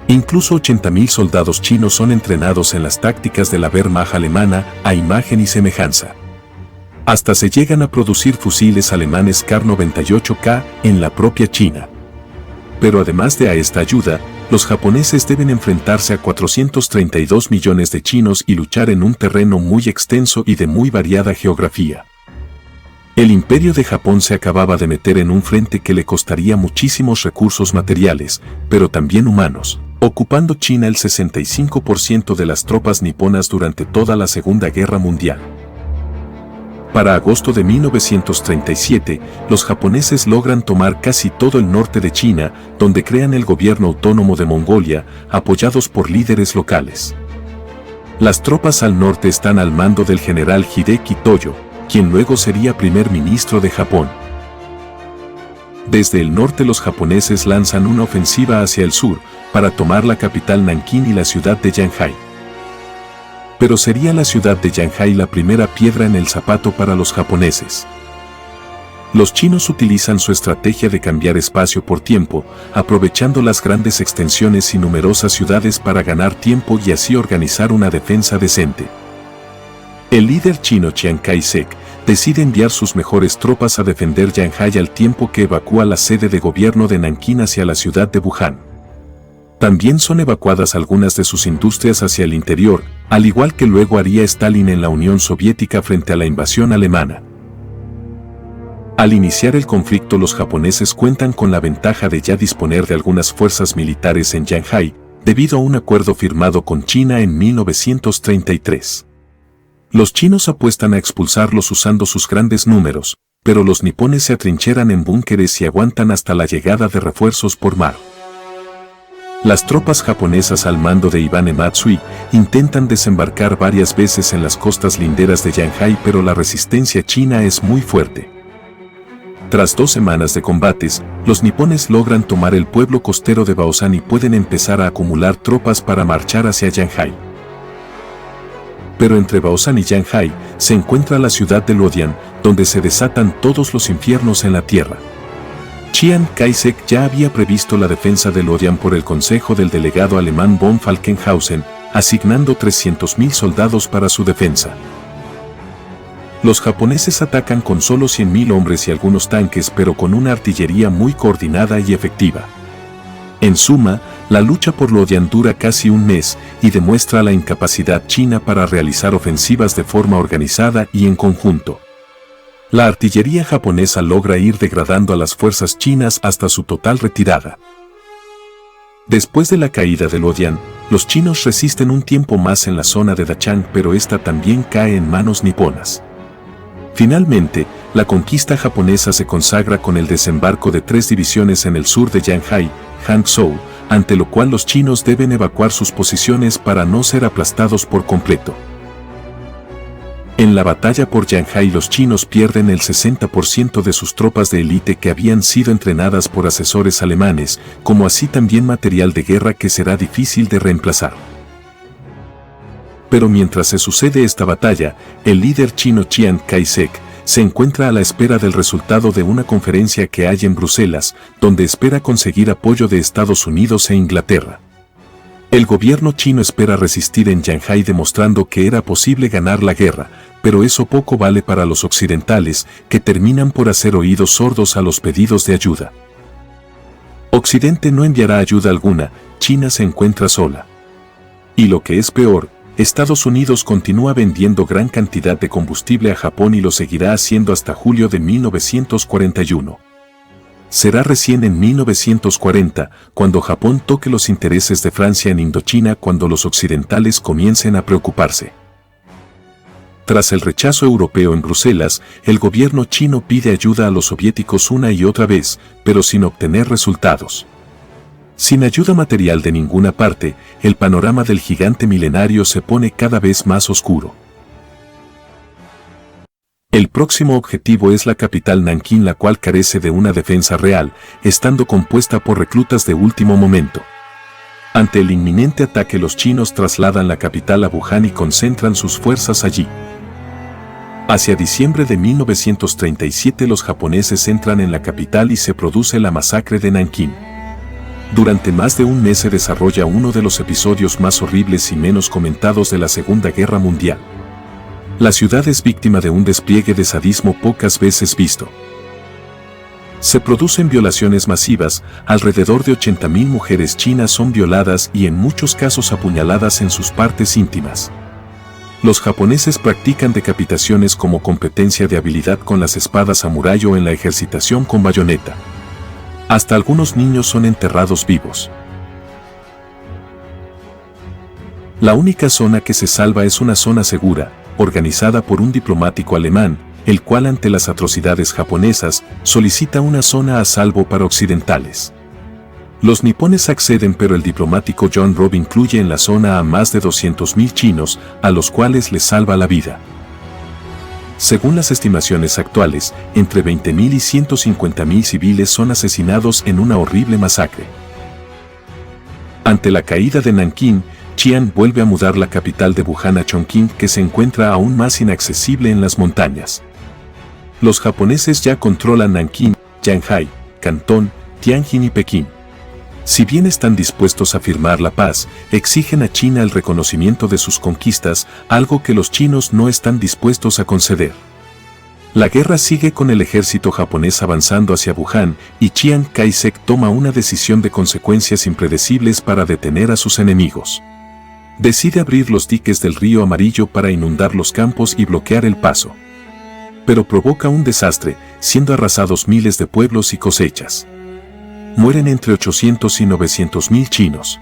Incluso 80.000 soldados chinos son entrenados en las tácticas de la Wehrmacht alemana, a imagen y semejanza. Hasta se llegan a producir fusiles alemanes Kar 98K en la propia China. Pero además de a esta ayuda, los japoneses deben enfrentarse a 432 millones de chinos y luchar en un terreno muy extenso y de muy variada geografía. El imperio de Japón se acababa de meter en un frente que le costaría muchísimos recursos materiales, pero también humanos, ocupando China el 65% de las tropas niponas durante toda la Segunda Guerra Mundial. Para agosto de 1937, los japoneses logran tomar casi todo el norte de China, donde crean el gobierno autónomo de Mongolia, apoyados por líderes locales. Las tropas al norte están al mando del general Hideki Toyo, quien luego sería primer ministro de Japón. Desde el norte los japoneses lanzan una ofensiva hacia el sur, para tomar la capital Nankín y la ciudad de Yanhai. Pero sería la ciudad de Yanhai la primera piedra en el zapato para los japoneses. Los chinos utilizan su estrategia de cambiar espacio por tiempo, aprovechando las grandes extensiones y numerosas ciudades para ganar tiempo y así organizar una defensa decente. El líder chino Chiang Kai-shek decide enviar sus mejores tropas a defender Yanhai al tiempo que evacúa la sede de gobierno de Nankín hacia la ciudad de Wuhan. También son evacuadas algunas de sus industrias hacia el interior, al igual que luego haría Stalin en la Unión Soviética frente a la invasión alemana. Al iniciar el conflicto, los japoneses cuentan con la ventaja de ya disponer de algunas fuerzas militares en Yanhai, debido a un acuerdo firmado con China en 1933. Los chinos apuestan a expulsarlos usando sus grandes números, pero los nipones se atrincheran en búnkeres y aguantan hasta la llegada de refuerzos por mar. Las tropas japonesas al mando de Ibane Matsui intentan desembarcar varias veces en las costas linderas de Yanhai, pero la resistencia china es muy fuerte. Tras 2 semanas de combates, los nipones logran tomar el pueblo costero de Baosan y pueden empezar a acumular tropas para marchar hacia Yanhai. Pero entre Baosan y Yanhai se encuentra la ciudad de Luodian, donde se desatan todos los infiernos en la tierra. Chiang Kai-shek ya había previsto la defensa de Luodian por el consejo del delegado alemán von Falkenhausen, asignando 300.000 soldados para su defensa. Los japoneses atacan con solo 100.000 hombres y algunos tanques, pero con una artillería muy coordinada y efectiva. En suma, la lucha por Luodian dura casi un mes y demuestra la incapacidad china para realizar ofensivas de forma organizada y en conjunto. La artillería japonesa logra ir degradando a las fuerzas chinas hasta su total retirada. Después de la caída de Luodian, los chinos resisten un tiempo más en la zona de Dachang, pero esta también cae en manos niponas. Finalmente, la conquista japonesa se consagra con el desembarco de 3 divisiones en el sur de Yanhai, Hangzhou, ante lo cual los chinos deben evacuar sus posiciones para no ser aplastados por completo. En la batalla por Yanhai los chinos pierden el 60% de sus tropas de élite que habían sido entrenadas por asesores alemanes, como así también material de guerra que será difícil de reemplazar. Pero mientras se sucede esta batalla, el líder chino Chiang Kai-shek se encuentra a la espera del resultado de una conferencia que hay en Bruselas, donde espera conseguir apoyo de Estados Unidos e Inglaterra. El gobierno chino espera resistir en Yanhai demostrando que era posible ganar la guerra, pero eso poco vale para los occidentales, que terminan por hacer oídos sordos a los pedidos de ayuda. Occidente no enviará ayuda alguna, China se encuentra sola. Y lo que es peor, Estados Unidos continúa vendiendo gran cantidad de combustible a Japón y lo seguirá haciendo hasta julio de 1941. Será recién en 1940 cuando Japón toque los intereses de Francia en Indochina, cuando los occidentales comiencen a preocuparse. Tras el rechazo europeo en Bruselas, el gobierno chino pide ayuda a los soviéticos una y otra vez, pero sin obtener resultados. Sin ayuda material de ninguna parte, el panorama del gigante milenario se pone cada vez más oscuro. El próximo objetivo es la capital Nankín, la cual carece de una defensa real, estando compuesta por reclutas de último momento. Ante el inminente ataque, los chinos trasladan la capital a Wuhan y concentran sus fuerzas allí. Hacia diciembre de 1937 los japoneses entran en la capital y se produce la masacre de Nankín. Durante más de un mes se desarrolla uno de los episodios más horribles y menos comentados de la Segunda Guerra Mundial. La ciudad es víctima de un despliegue de sadismo pocas veces visto. Se producen violaciones masivas, alrededor de 80.000 mujeres chinas son violadas y en muchos casos apuñaladas en sus partes íntimas. Los japoneses practican decapitaciones como competencia de habilidad con las espadas samurái o en la ejercitación con bayoneta. Hasta algunos niños son enterrados vivos. La única zona que se salva es una zona segura, organizada por un diplomático alemán, el cual ante las atrocidades japonesas, solicita una zona a salvo para occidentales. Los nipones acceden, pero el diplomático John Robb incluye en la zona a más de 200.000 chinos, a los cuales les salva la vida. Según las estimaciones actuales, entre 20.000 y 150.000 civiles son asesinados en una horrible masacre. Ante la caída de Nankín, Chiang vuelve a mudar la capital de Wuhan a Chongqing, que se encuentra aún más inaccesible en las montañas. Los japoneses ya controlan Nankín, Shanghái, Cantón, Tianjin y Pekín. Si bien están dispuestos a firmar la paz, exigen a China el reconocimiento de sus conquistas, algo que los chinos no están dispuestos a conceder. La guerra sigue con el ejército japonés avanzando hacia Wuhan y Chiang Kai-shek toma una decisión de consecuencias impredecibles para detener a sus enemigos. Decide abrir los diques del río Amarillo para inundar los campos y bloquear el paso. Pero provoca un desastre, siendo arrasados miles de pueblos y cosechas. Mueren entre 800 y 900.000 chinos.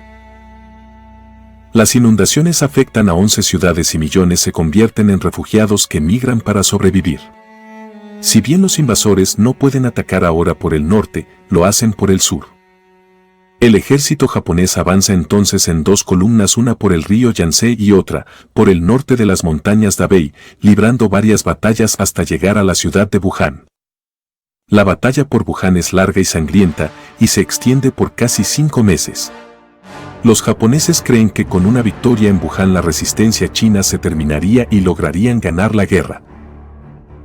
Las inundaciones afectan a 11 ciudades y millones se convierten en refugiados que migran para sobrevivir. Si bien los invasores no pueden atacar ahora por el norte, lo hacen por el sur. El ejército japonés avanza entonces en dos columnas, una por el río Yangtze y otra por el norte de las montañas Dabei, librando varias batallas hasta llegar a la ciudad de Wuhan. La batalla por Wuhan es larga y sangrienta y se extiende por casi 5 meses. Los japoneses creen que con una victoria en Wuhan la resistencia china se terminaría y lograrían ganar la guerra.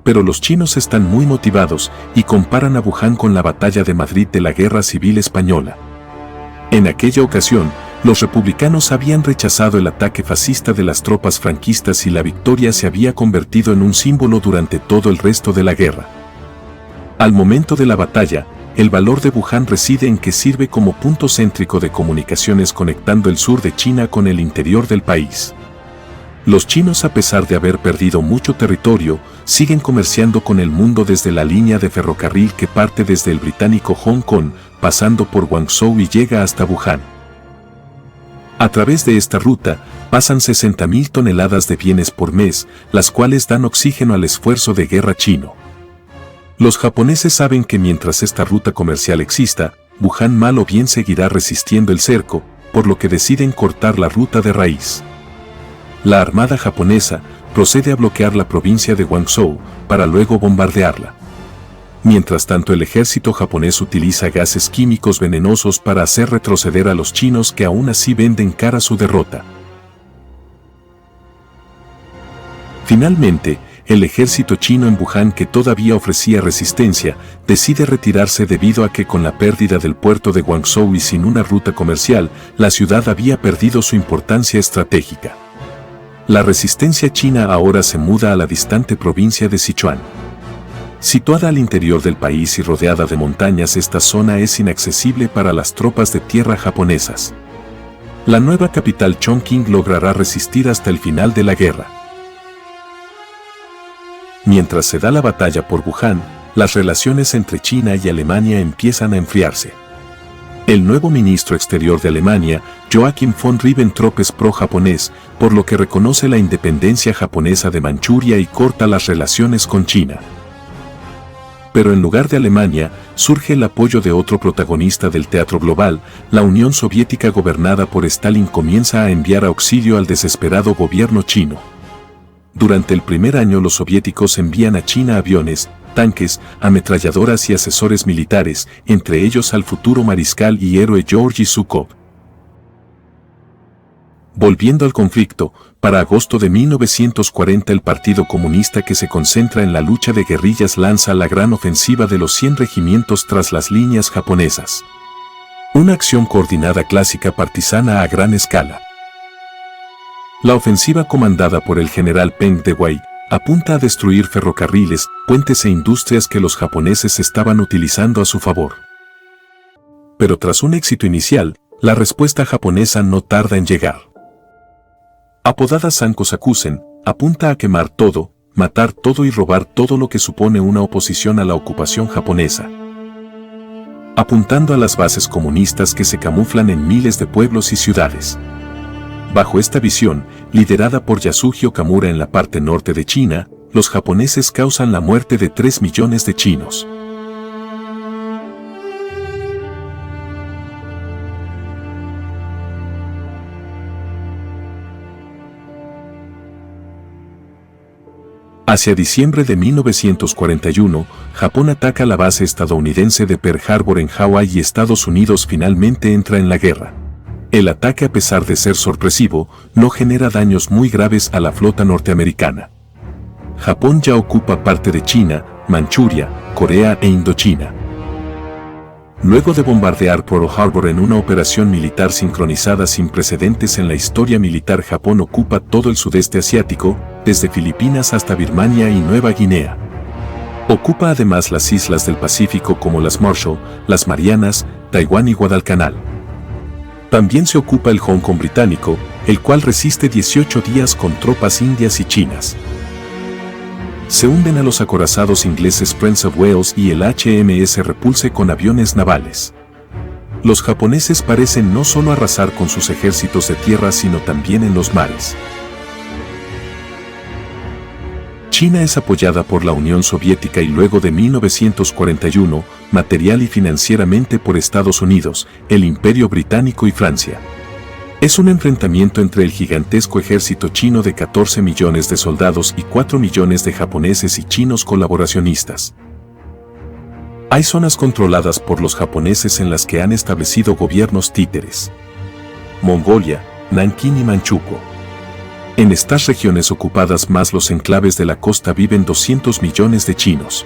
Pero los chinos están muy motivados y comparan a Wuhan con la batalla de Madrid de la Guerra Civil Española. En aquella ocasión, los republicanos habían rechazado el ataque fascista de las tropas franquistas y la victoria se había convertido en un símbolo durante todo el resto de la guerra. Al momento de la batalla, el valor de Wuhan reside en que sirve como punto céntrico de comunicaciones conectando el sur de China con el interior del país. Los chinos, a pesar de haber perdido mucho territorio, siguen comerciando con el mundo desde la línea de ferrocarril que parte desde el británico Hong Kong, pasando por Guangzhou y llega hasta Wuhan. A través de esta ruta, pasan 60.000 toneladas de bienes por mes, las cuales dan oxígeno al esfuerzo de guerra chino. Los japoneses saben que mientras esta ruta comercial exista, Wuhan mal o bien seguirá resistiendo el cerco, por lo que deciden cortar la ruta de raíz. La armada japonesa procede a bloquear la provincia de Guangzhou para luego bombardearla. Mientras tanto, el ejército japonés utiliza gases químicos venenosos para hacer retroceder a los chinos, que aún así venden cara su derrota. Finalmente, el ejército chino en Wuhan, que todavía ofrecía resistencia, decide retirarse debido a que con la pérdida del puerto de Guangzhou y sin una ruta comercial, la ciudad había perdido su importancia estratégica. La resistencia china ahora se muda a la distante provincia de Sichuan. Situada al interior del país y rodeada de montañas, esta zona es inaccesible para las tropas de tierra japonesas. La nueva capital Chongqing logrará resistir hasta el final de la guerra. Mientras se da la batalla por Wuhan, las relaciones entre China y Alemania empiezan a enfriarse. El nuevo ministro exterior de Alemania, Joachim von Ribbentrop, es pro-japonés, por lo que reconoce la independencia japonesa de Manchuria y corta las relaciones con China. Pero en lugar de Alemania, surge el apoyo de otro protagonista del teatro global. La Unión Soviética, gobernada por Stalin, comienza a enviar auxilio al desesperado gobierno chino. Durante el primer año, los soviéticos envían a China aviones, tanques, ametralladoras y asesores militares, entre ellos al futuro mariscal y héroe Georgy Zhukov. Volviendo al conflicto, para agosto de 1940 el Partido Comunista, que se concentra en la lucha de guerrillas, lanza la gran ofensiva de los 100 regimientos tras las líneas japonesas. Una acción coordinada clásica partisana a gran escala. La ofensiva, comandada por el general Peng Dehuai, apunta a destruir ferrocarriles, puentes e industrias que los japoneses estaban utilizando a su favor. Pero tras un éxito inicial, la respuesta japonesa no tarda en llegar. Apodada Sankosakusen, apunta a quemar todo, matar todo y robar todo lo que supone una oposición a la ocupación japonesa, apuntando a las bases comunistas que se camuflan en miles de pueblos y ciudades. Bajo esta visión, liderada por Yasuji Okamura en la parte norte de China, los japoneses causan la muerte de 3 millones de chinos. Hacia diciembre de 1941, Japón ataca la base estadounidense de Pearl Harbor en Hawái y Estados Unidos finalmente entra en la guerra. El ataque, a pesar de ser sorpresivo, no genera daños muy graves a la flota norteamericana. Japón ya ocupa parte de China, Manchuria, Corea e Indochina. Luego de bombardear Pearl Harbor en una operación militar sincronizada sin precedentes en la historia militar, Japón ocupa todo el sudeste asiático, desde Filipinas hasta Birmania y Nueva Guinea. Ocupa además las islas del Pacífico como las Marshall, las Marianas, Taiwán y Guadalcanal. También se ocupa el Hong Kong británico, el cual resiste 18 días con tropas indias y chinas. Se hunden a los acorazados ingleses Prince of Wales y el HMS Repulse con aviones navales. Los japoneses parecen no solo arrasar con sus ejércitos de tierra sino también en los mares. China es apoyada por la Unión Soviética y luego de 1941, material y financieramente por Estados Unidos, el Imperio Británico y Francia. Es un enfrentamiento entre el gigantesco ejército chino de 14 millones de soldados y 4 millones de japoneses y chinos colaboracionistas. Hay zonas controladas por los japoneses en las que han establecido gobiernos títeres: Mongolia, Nankín y Manchukuo. En estas regiones ocupadas más los enclaves de la costa viven 200 millones de chinos.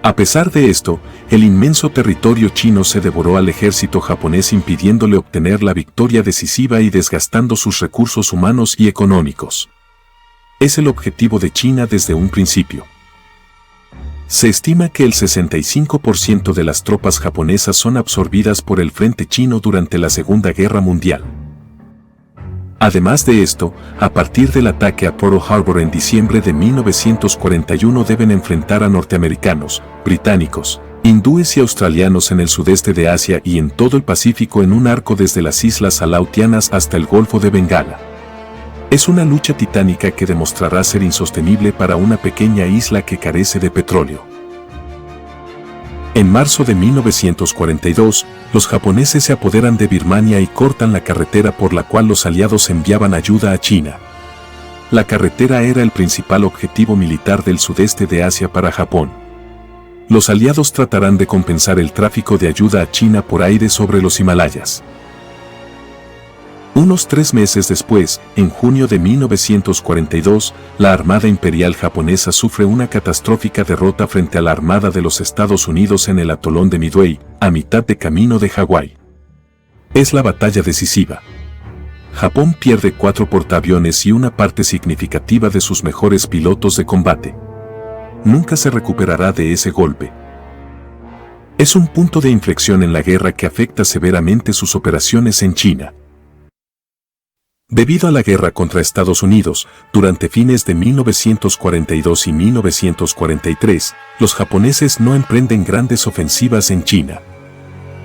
A pesar de esto, el inmenso territorio chino se devoró al ejército japonés impidiéndole obtener la victoria decisiva y desgastando sus recursos humanos y económicos. Es el objetivo de China desde un principio. Se estima que el 65% de las tropas japonesas son absorbidas por el frente chino durante la Segunda Guerra Mundial. Además de esto, a partir del ataque a Pearl Harbor en diciembre de 1941 deben enfrentar a norteamericanos, británicos, hindúes y australianos en el sudeste de Asia y en todo el Pacífico en un arco desde las Islas Aleutianas hasta el Golfo de Bengala. Es una lucha titánica que demostrará ser insostenible para una pequeña isla que carece de petróleo. En marzo de 1942, los japoneses se apoderan de Birmania y cortan la carretera por la cual los aliados enviaban ayuda a China. La carretera era el principal objetivo militar del sudeste de Asia para Japón. Los aliados tratarán de compensar el tráfico de ayuda a China por aire sobre los Himalayas. Unos 3 meses después, en junio de 1942, la Armada Imperial japonesa sufre una catastrófica derrota frente a la Armada de los Estados Unidos en el atolón de Midway, a mitad de camino de Hawái. Es la batalla decisiva. Japón pierde 4 portaaviones y una parte significativa de sus mejores pilotos de combate. Nunca se recuperará de ese golpe. Es un punto de inflexión en la guerra que afecta severamente sus operaciones en China. Debido a la guerra contra Estados Unidos, durante fines de 1942 y 1943, los japoneses no emprenden grandes ofensivas en China.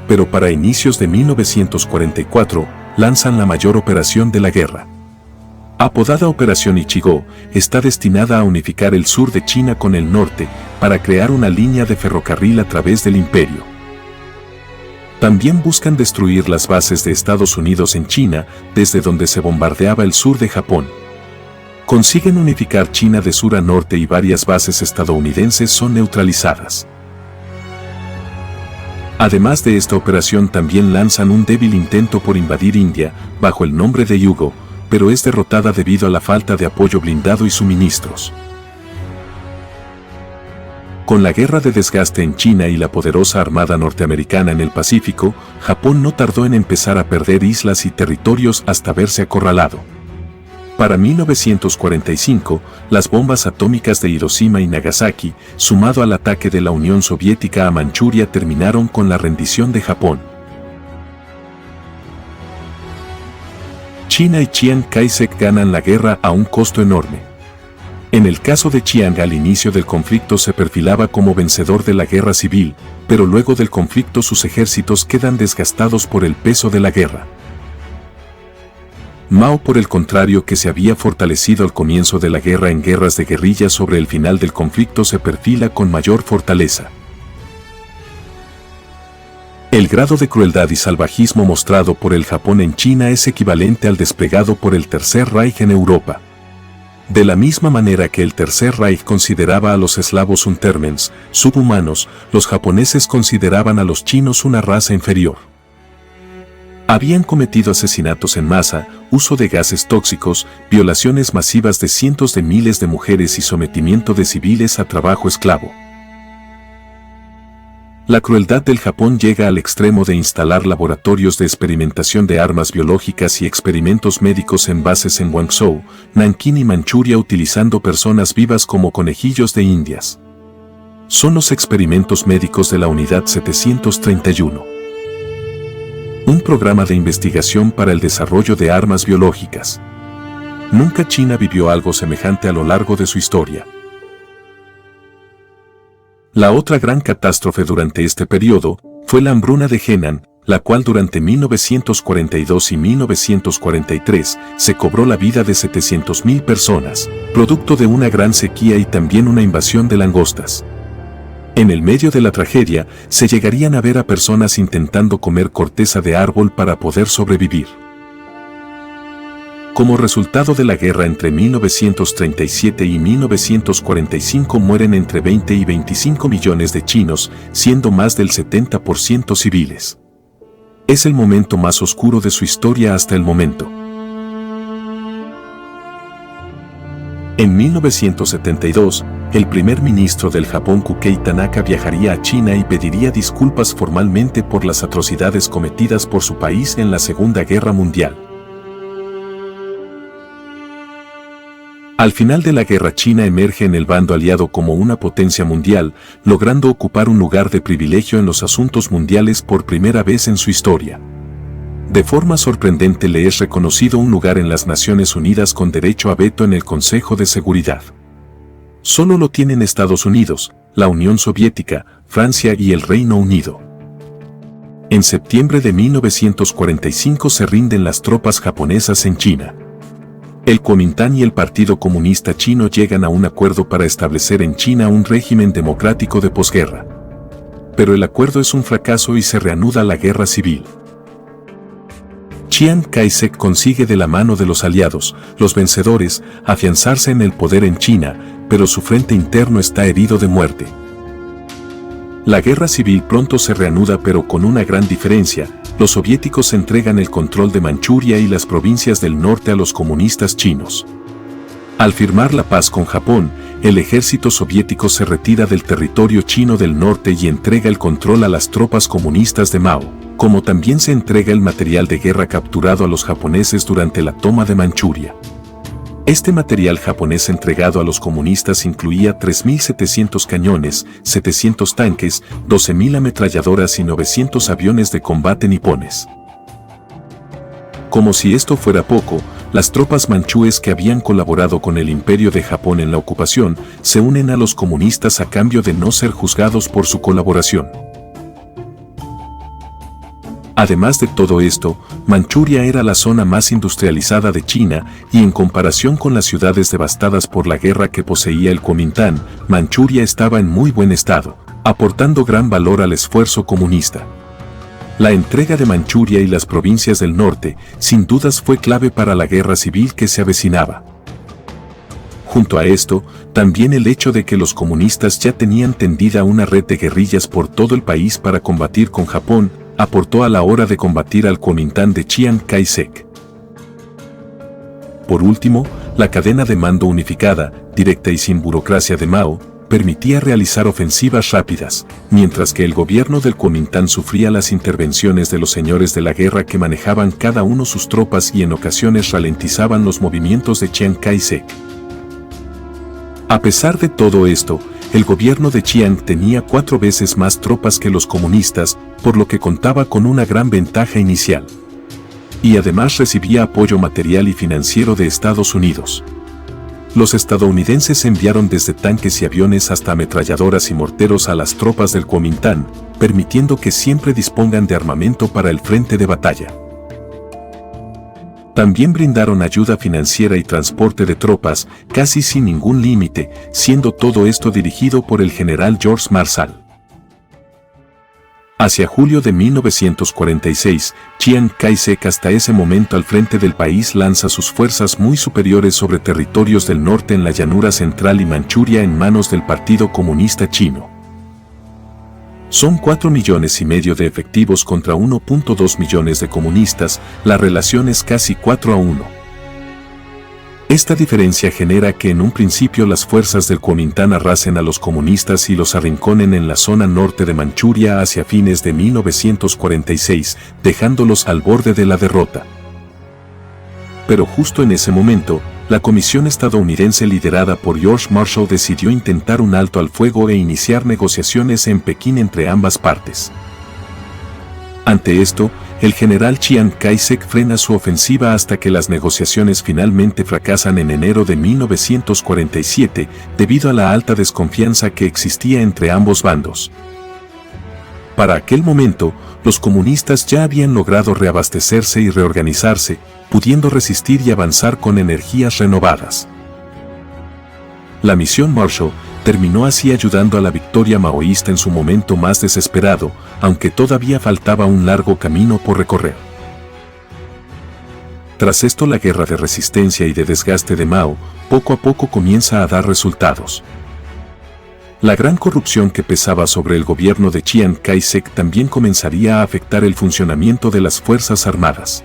Pero para inicios de 1944, lanzan la mayor operación de la guerra. Apodada Operación Ichigo, está destinada a unificar el sur de China con el norte, para crear una línea de ferrocarril a través del imperio. También buscan destruir las bases de Estados Unidos en China, desde donde se bombardeaba el sur de Japón. Consiguen unificar China de sur a norte y varias bases estadounidenses son neutralizadas. Además de esta operación también lanzan un débil intento por invadir India, bajo el nombre de Yugo, pero es derrotada debido a la falta de apoyo blindado y suministros. Con la guerra de desgaste en China y la poderosa armada norteamericana en el Pacífico, Japón no tardó en empezar a perder islas y territorios hasta verse acorralado. Para 1945, las bombas atómicas de Hiroshima y Nagasaki, sumado al ataque de la Unión Soviética a Manchuria, terminaron con la rendición de Japón. China y Chiang Kai-shek ganan la guerra a un costo enorme. En el caso de Chiang, al inicio del conflicto se perfilaba como vencedor de la guerra civil, pero luego del conflicto sus ejércitos quedan desgastados por el peso de la guerra. Mao, por el contrario, que se había fortalecido al comienzo de la guerra en guerras de guerrilla, sobre el final del conflicto se perfila con mayor fortaleza. El grado de crueldad y salvajismo mostrado por el Japón en China es equivalente al desplegado por el Tercer Reich en Europa. De la misma manera que el Tercer Reich consideraba a los eslavos untermens, subhumanos, los japoneses consideraban a los chinos una raza inferior. Habían cometido asesinatos en masa, uso de gases tóxicos, violaciones masivas de cientos de miles de mujeres y sometimiento de civiles a trabajo esclavo. La crueldad del Japón llega al extremo de instalar laboratorios de experimentación de armas biológicas y experimentos médicos en bases en Guangzhou, Nankín y Manchuria, utilizando personas vivas como conejillos de indias. Son los experimentos médicos de la Unidad 731. Un programa de investigación para el desarrollo de armas biológicas. Nunca China vivió algo semejante a lo largo de su historia. La otra gran catástrofe durante este periodo fue la hambruna de Henan, la cual durante 1942 y 1943 se cobró la vida de 700.000 personas, producto de una gran sequía y también una invasión de langostas. En el medio de la tragedia, se llegarían a ver a personas intentando comer corteza de árbol para poder sobrevivir. Como resultado de la guerra entre 1937 y 1945 mueren entre 20 y 25 millones de chinos, siendo más del 70% civiles. Es el momento más oscuro de su historia hasta el momento. En 1972, el primer ministro del Japón, Kukei Tanaka, viajaría a China y pediría disculpas formalmente por las atrocidades cometidas por su país en la Segunda Guerra Mundial. Al final de la guerra, China emerge en el bando aliado como una potencia mundial, logrando ocupar un lugar de privilegio en los asuntos mundiales por primera vez en su historia. De forma sorprendente le es reconocido un lugar en las Naciones Unidas con derecho a veto en el Consejo de Seguridad. Solo lo tienen Estados Unidos, la Unión Soviética, Francia y el Reino Unido. En septiembre de 1945 se rinden las tropas japonesas en China. El Kuomintán y el Partido Comunista Chino llegan a un acuerdo para establecer en China un régimen democrático de posguerra. Pero el acuerdo es un fracaso y se reanuda la guerra civil. Chiang Kai-shek consigue, de la mano de los aliados, los vencedores, afianzarse en el poder en China, pero su frente interno está herido de muerte. La guerra civil pronto se reanuda, pero con una gran diferencia: los soviéticos entregan el control de Manchuria y las provincias del norte a los comunistas chinos. Al firmar la paz con Japón, el ejército soviético se retira del territorio chino del norte y entrega el control a las tropas comunistas de Mao, como también se entrega el material de guerra capturado a los japoneses durante la toma de Manchuria. Este material japonés entregado a los comunistas incluía 3.700 cañones, 700 tanques, 12.000 ametralladoras y 900 aviones de combate nipones. Como si esto fuera poco, las tropas manchúes que habían colaborado con el Imperio de Japón en la ocupación se unen a los comunistas a cambio de no ser juzgados por su colaboración. Además de todo esto, Manchuria era la zona más industrializada de China y, en comparación con las ciudades devastadas por la guerra que poseía el Kuomintán, Manchuria estaba en muy buen estado, aportando gran valor al esfuerzo comunista. La entrega de Manchuria y las provincias del norte, sin dudas, fue clave para la guerra civil que se avecinaba. Junto a esto, también el hecho de que los comunistas ya tenían tendida una red de guerrillas por todo el país para combatir con Japón, aportó a la hora de combatir al Kuomintán de Chiang Kai-shek. Por último, la cadena de mando unificada, directa y sin burocracia de Mao, permitía realizar ofensivas rápidas, mientras que el gobierno del Kuomintang sufría las intervenciones de los señores de la guerra que manejaban cada uno sus tropas y en ocasiones ralentizaban los movimientos de Chiang Kai-shek. A pesar de todo esto, el gobierno de Chiang tenía 4 veces más tropas que los comunistas, por lo que contaba con una gran ventaja inicial. Y además recibía apoyo material y financiero de Estados Unidos. Los estadounidenses enviaron desde tanques y aviones hasta ametralladoras y morteros a las tropas del Kuomintang, permitiendo que siempre dispongan de armamento para el frente de batalla. También brindaron ayuda financiera y transporte de tropas, casi sin ningún límite, siendo todo esto dirigido por el general George Marshall. Hacia julio de 1946, Chiang Kai-shek, hasta ese momento al frente del país, lanza sus fuerzas muy superiores sobre territorios del norte en la llanura central y Manchuria en manos del Partido Comunista Chino. Son 4,5 millones de efectivos contra 1,2 millones de comunistas, la relación es casi 4-1. Esta diferencia genera que en un principio las fuerzas del Kuomintang arrasen a los comunistas y los arrinconen en la zona norte de Manchuria hacia fines de 1946, dejándolos al borde de la derrota. Pero justo en ese momento, la comisión estadounidense liderada por George Marshall decidió intentar un alto al fuego e iniciar negociaciones en Pekín entre ambas partes. Ante esto, el general Chiang Kai-shek frena su ofensiva hasta que las negociaciones finalmente fracasan en enero de 1947 debido a la alta desconfianza que existía entre ambos bandos. Para aquel momento, los comunistas ya habían logrado reabastecerse y reorganizarse, pudiendo resistir y avanzar con energías renovadas. La misión Marshall terminó así ayudando a la victoria maoísta en su momento más desesperado, aunque todavía faltaba un largo camino por recorrer. Tras esto, la guerra de resistencia y de desgaste de Mao, poco a poco comienza a dar resultados. La gran corrupción que pesaba sobre el gobierno de Chiang Kai-shek también comenzaría a afectar el funcionamiento de las Fuerzas Armadas.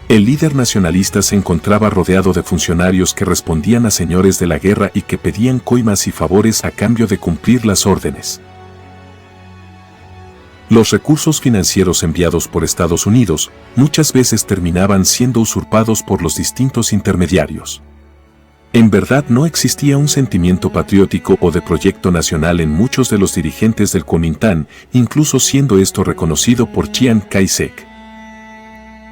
El líder nacionalista se encontraba rodeado de funcionarios que respondían a señores de la guerra y que pedían coimas y favores a cambio de cumplir las órdenes. Los recursos financieros enviados por Estados Unidos muchas veces terminaban siendo usurpados por los distintos intermediarios. En verdad no existía un sentimiento patriótico o de proyecto nacional en muchos de los dirigentes del Kuomintang, incluso siendo esto reconocido por Chiang Kai-shek.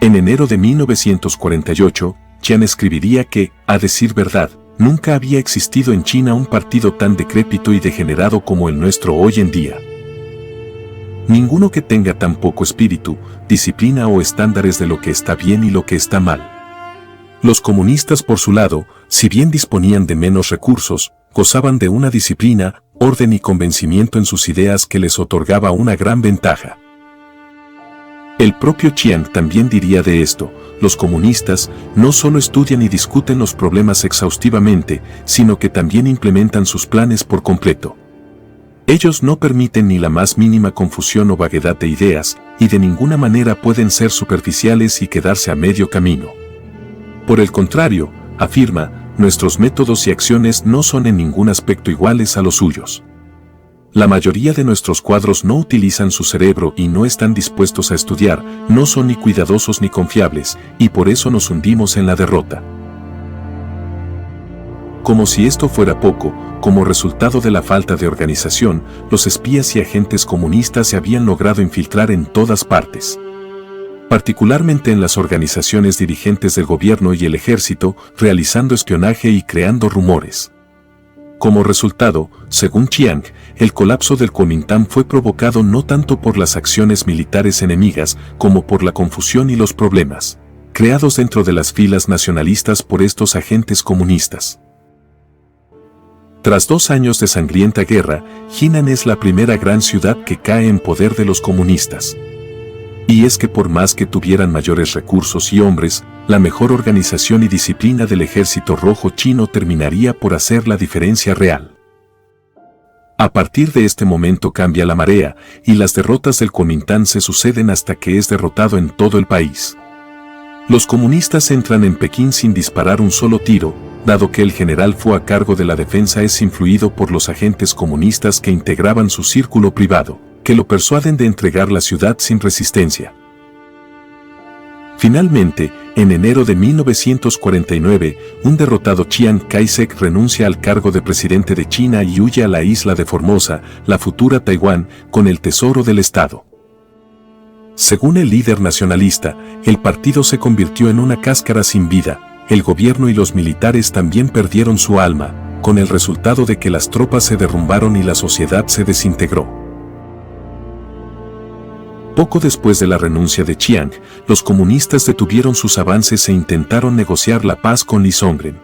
En enero de 1948, Chiang escribiría que, a decir verdad, nunca había existido en China un partido tan decrépito y degenerado como el nuestro hoy en día. Ninguno que tenga tan poco espíritu, disciplina o estándares de lo que está bien y lo que está mal. Los comunistas, por su lado, si bien disponían de menos recursos, gozaban de una disciplina, orden y convencimiento en sus ideas que les otorgaba una gran ventaja. El propio Chiang también diría de esto: los comunistas no solo estudian y discuten los problemas exhaustivamente, sino que también implementan sus planes por completo. Ellos no permiten ni la más mínima confusión o vaguedad de ideas, y de ninguna manera pueden ser superficiales y quedarse a medio camino. Por el contrario, afirma, nuestros métodos y acciones no son en ningún aspecto iguales a los suyos. La mayoría de nuestros cuadros no utilizan su cerebro y no están dispuestos a estudiar, no son ni cuidadosos ni confiables, y por eso nos hundimos en la derrota. Como si esto fuera poco, como resultado de la falta de organización, los espías y agentes comunistas se habían logrado infiltrar en todas partes, particularmente en las organizaciones dirigentes del gobierno y el ejército, realizando espionaje y creando rumores. Como resultado, según Chiang, el colapso del Kuomintang fue provocado no tanto por las acciones militares enemigas como por la confusión y los problemas creados dentro de las filas nacionalistas por estos agentes comunistas. Tras 2 años de sangrienta guerra, Jinan es la primera gran ciudad que cae en poder de los comunistas. Y es que por más que tuvieran mayores recursos y hombres, la mejor organización y disciplina del ejército rojo chino terminaría por hacer la diferencia real. A partir de este momento cambia la marea, y las derrotas del Kuomintang se suceden hasta que es derrotado en todo el país. Los comunistas entran en Pekín sin disparar un solo tiro, dado que el general Fu a cargo de la defensa es influido por los agentes comunistas que integraban su círculo privado, que lo persuaden de entregar la ciudad sin resistencia. Finalmente, en enero de 1949, un derrotado Chiang Kai-shek renuncia al cargo de presidente de China y huye a la isla de Formosa, la futura Taiwán, con el tesoro del Estado. Según el líder nacionalista, el partido se convirtió en una cáscara sin vida, el gobierno y los militares también perdieron su alma, con el resultado de que las tropas se derrumbaron y la sociedad se desintegró. Poco después de la renuncia de Chiang, los comunistas detuvieron sus avances e intentaron negociar la paz con Lee Song-ren.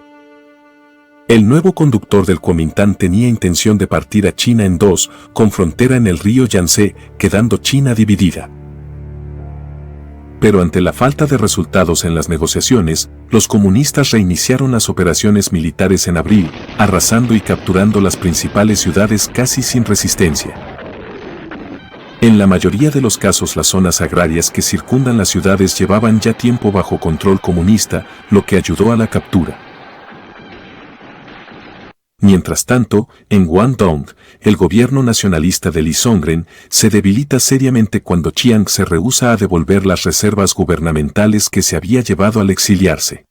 El nuevo conductor del Kuomintang tenía intención de partir a China en dos, con frontera en el río Yangtze, quedando China dividida. Pero ante la falta de resultados en las negociaciones, los comunistas reiniciaron las operaciones militares en abril, arrasando y capturando las principales ciudades casi sin resistencia. En la mayoría de los casos las zonas agrarias que circundan las ciudades llevaban ya tiempo bajo control comunista, lo que ayudó a la captura. Mientras tanto, en Guangdong, el gobierno nacionalista de Lee Song-ren se debilita seriamente cuando Chiang se rehúsa a devolver las reservas gubernamentales que se había llevado al exiliarse.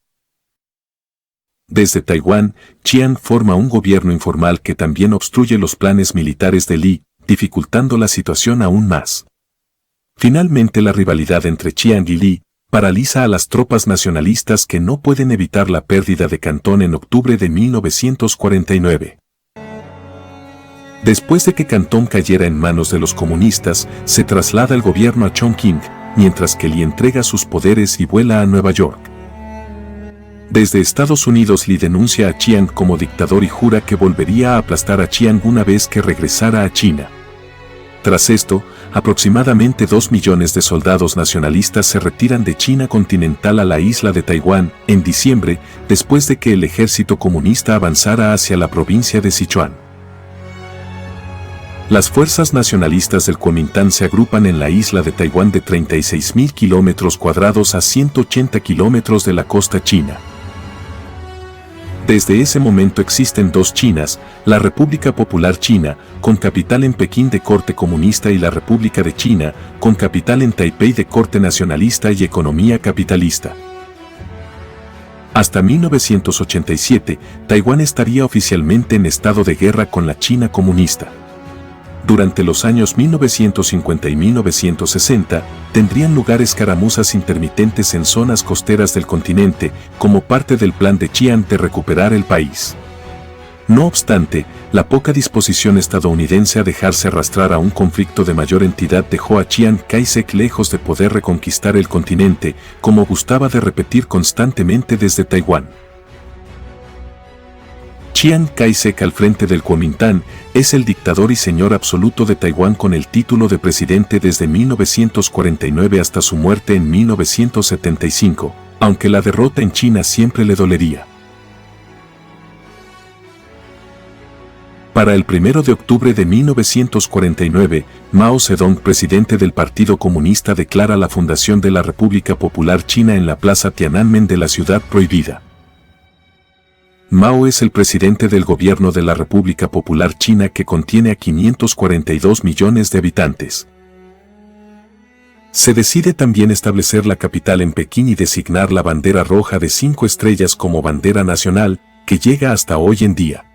Desde Taiwán, Chiang forma un gobierno informal que también obstruye los planes militares de Lee, dificultando la situación aún más. Finalmente la rivalidad entre Chiang y Lee paraliza a las tropas nacionalistas que no pueden evitar la pérdida de Cantón en octubre de 1949. Después de que Cantón cayera en manos de los comunistas, se traslada el gobierno a Chongqing, mientras que Lee entrega sus poderes y vuela a Nueva York. Desde Estados Unidos Lee denuncia a Chiang como dictador y jura que volvería a aplastar a Chiang una vez que regresara a China. Tras esto, aproximadamente 2 millones de soldados nacionalistas se retiran de China continental a la isla de Taiwán en diciembre, después de que el ejército comunista avanzara hacia la provincia de Sichuan. Las fuerzas nacionalistas del Kuomintang se agrupan en la isla de Taiwán de 36.000 kilómetros cuadrados a 180 kilómetros de la costa china. Desde ese momento existen dos Chinas, la República Popular China, con capital en Pekín de corte comunista y la República de China, con capital en Taipei de corte nacionalista y economía capitalista. Hasta 1987, Taiwán estaría oficialmente en estado de guerra con la China comunista. Durante los años 1950 y 1960, tendrían lugar escaramuzas intermitentes en zonas costeras del continente, como parte del plan de Chiang de recuperar el país. No obstante, la poca disposición estadounidense a dejarse arrastrar a un conflicto de mayor entidad dejó a Chiang Kai-shek lejos de poder reconquistar el continente, como gustaba de repetir constantemente desde Taiwán. Chiang Kai-shek al frente del Kuomintang es el dictador y señor absoluto de Taiwán con el título de presidente desde 1949 hasta su muerte en 1975, aunque la derrota en China siempre le dolería. Para el 1 de octubre de 1949, Mao Zedong, presidente del Partido Comunista, declara la fundación de la República Popular China en la Plaza Tiananmen de la Ciudad Prohibida. Mao es el presidente del gobierno de la República Popular China que contiene a 542 millones de habitantes. Se decide también establecer la capital en Pekín y designar la bandera roja de 5 estrellas como bandera nacional, que llega hasta hoy en día.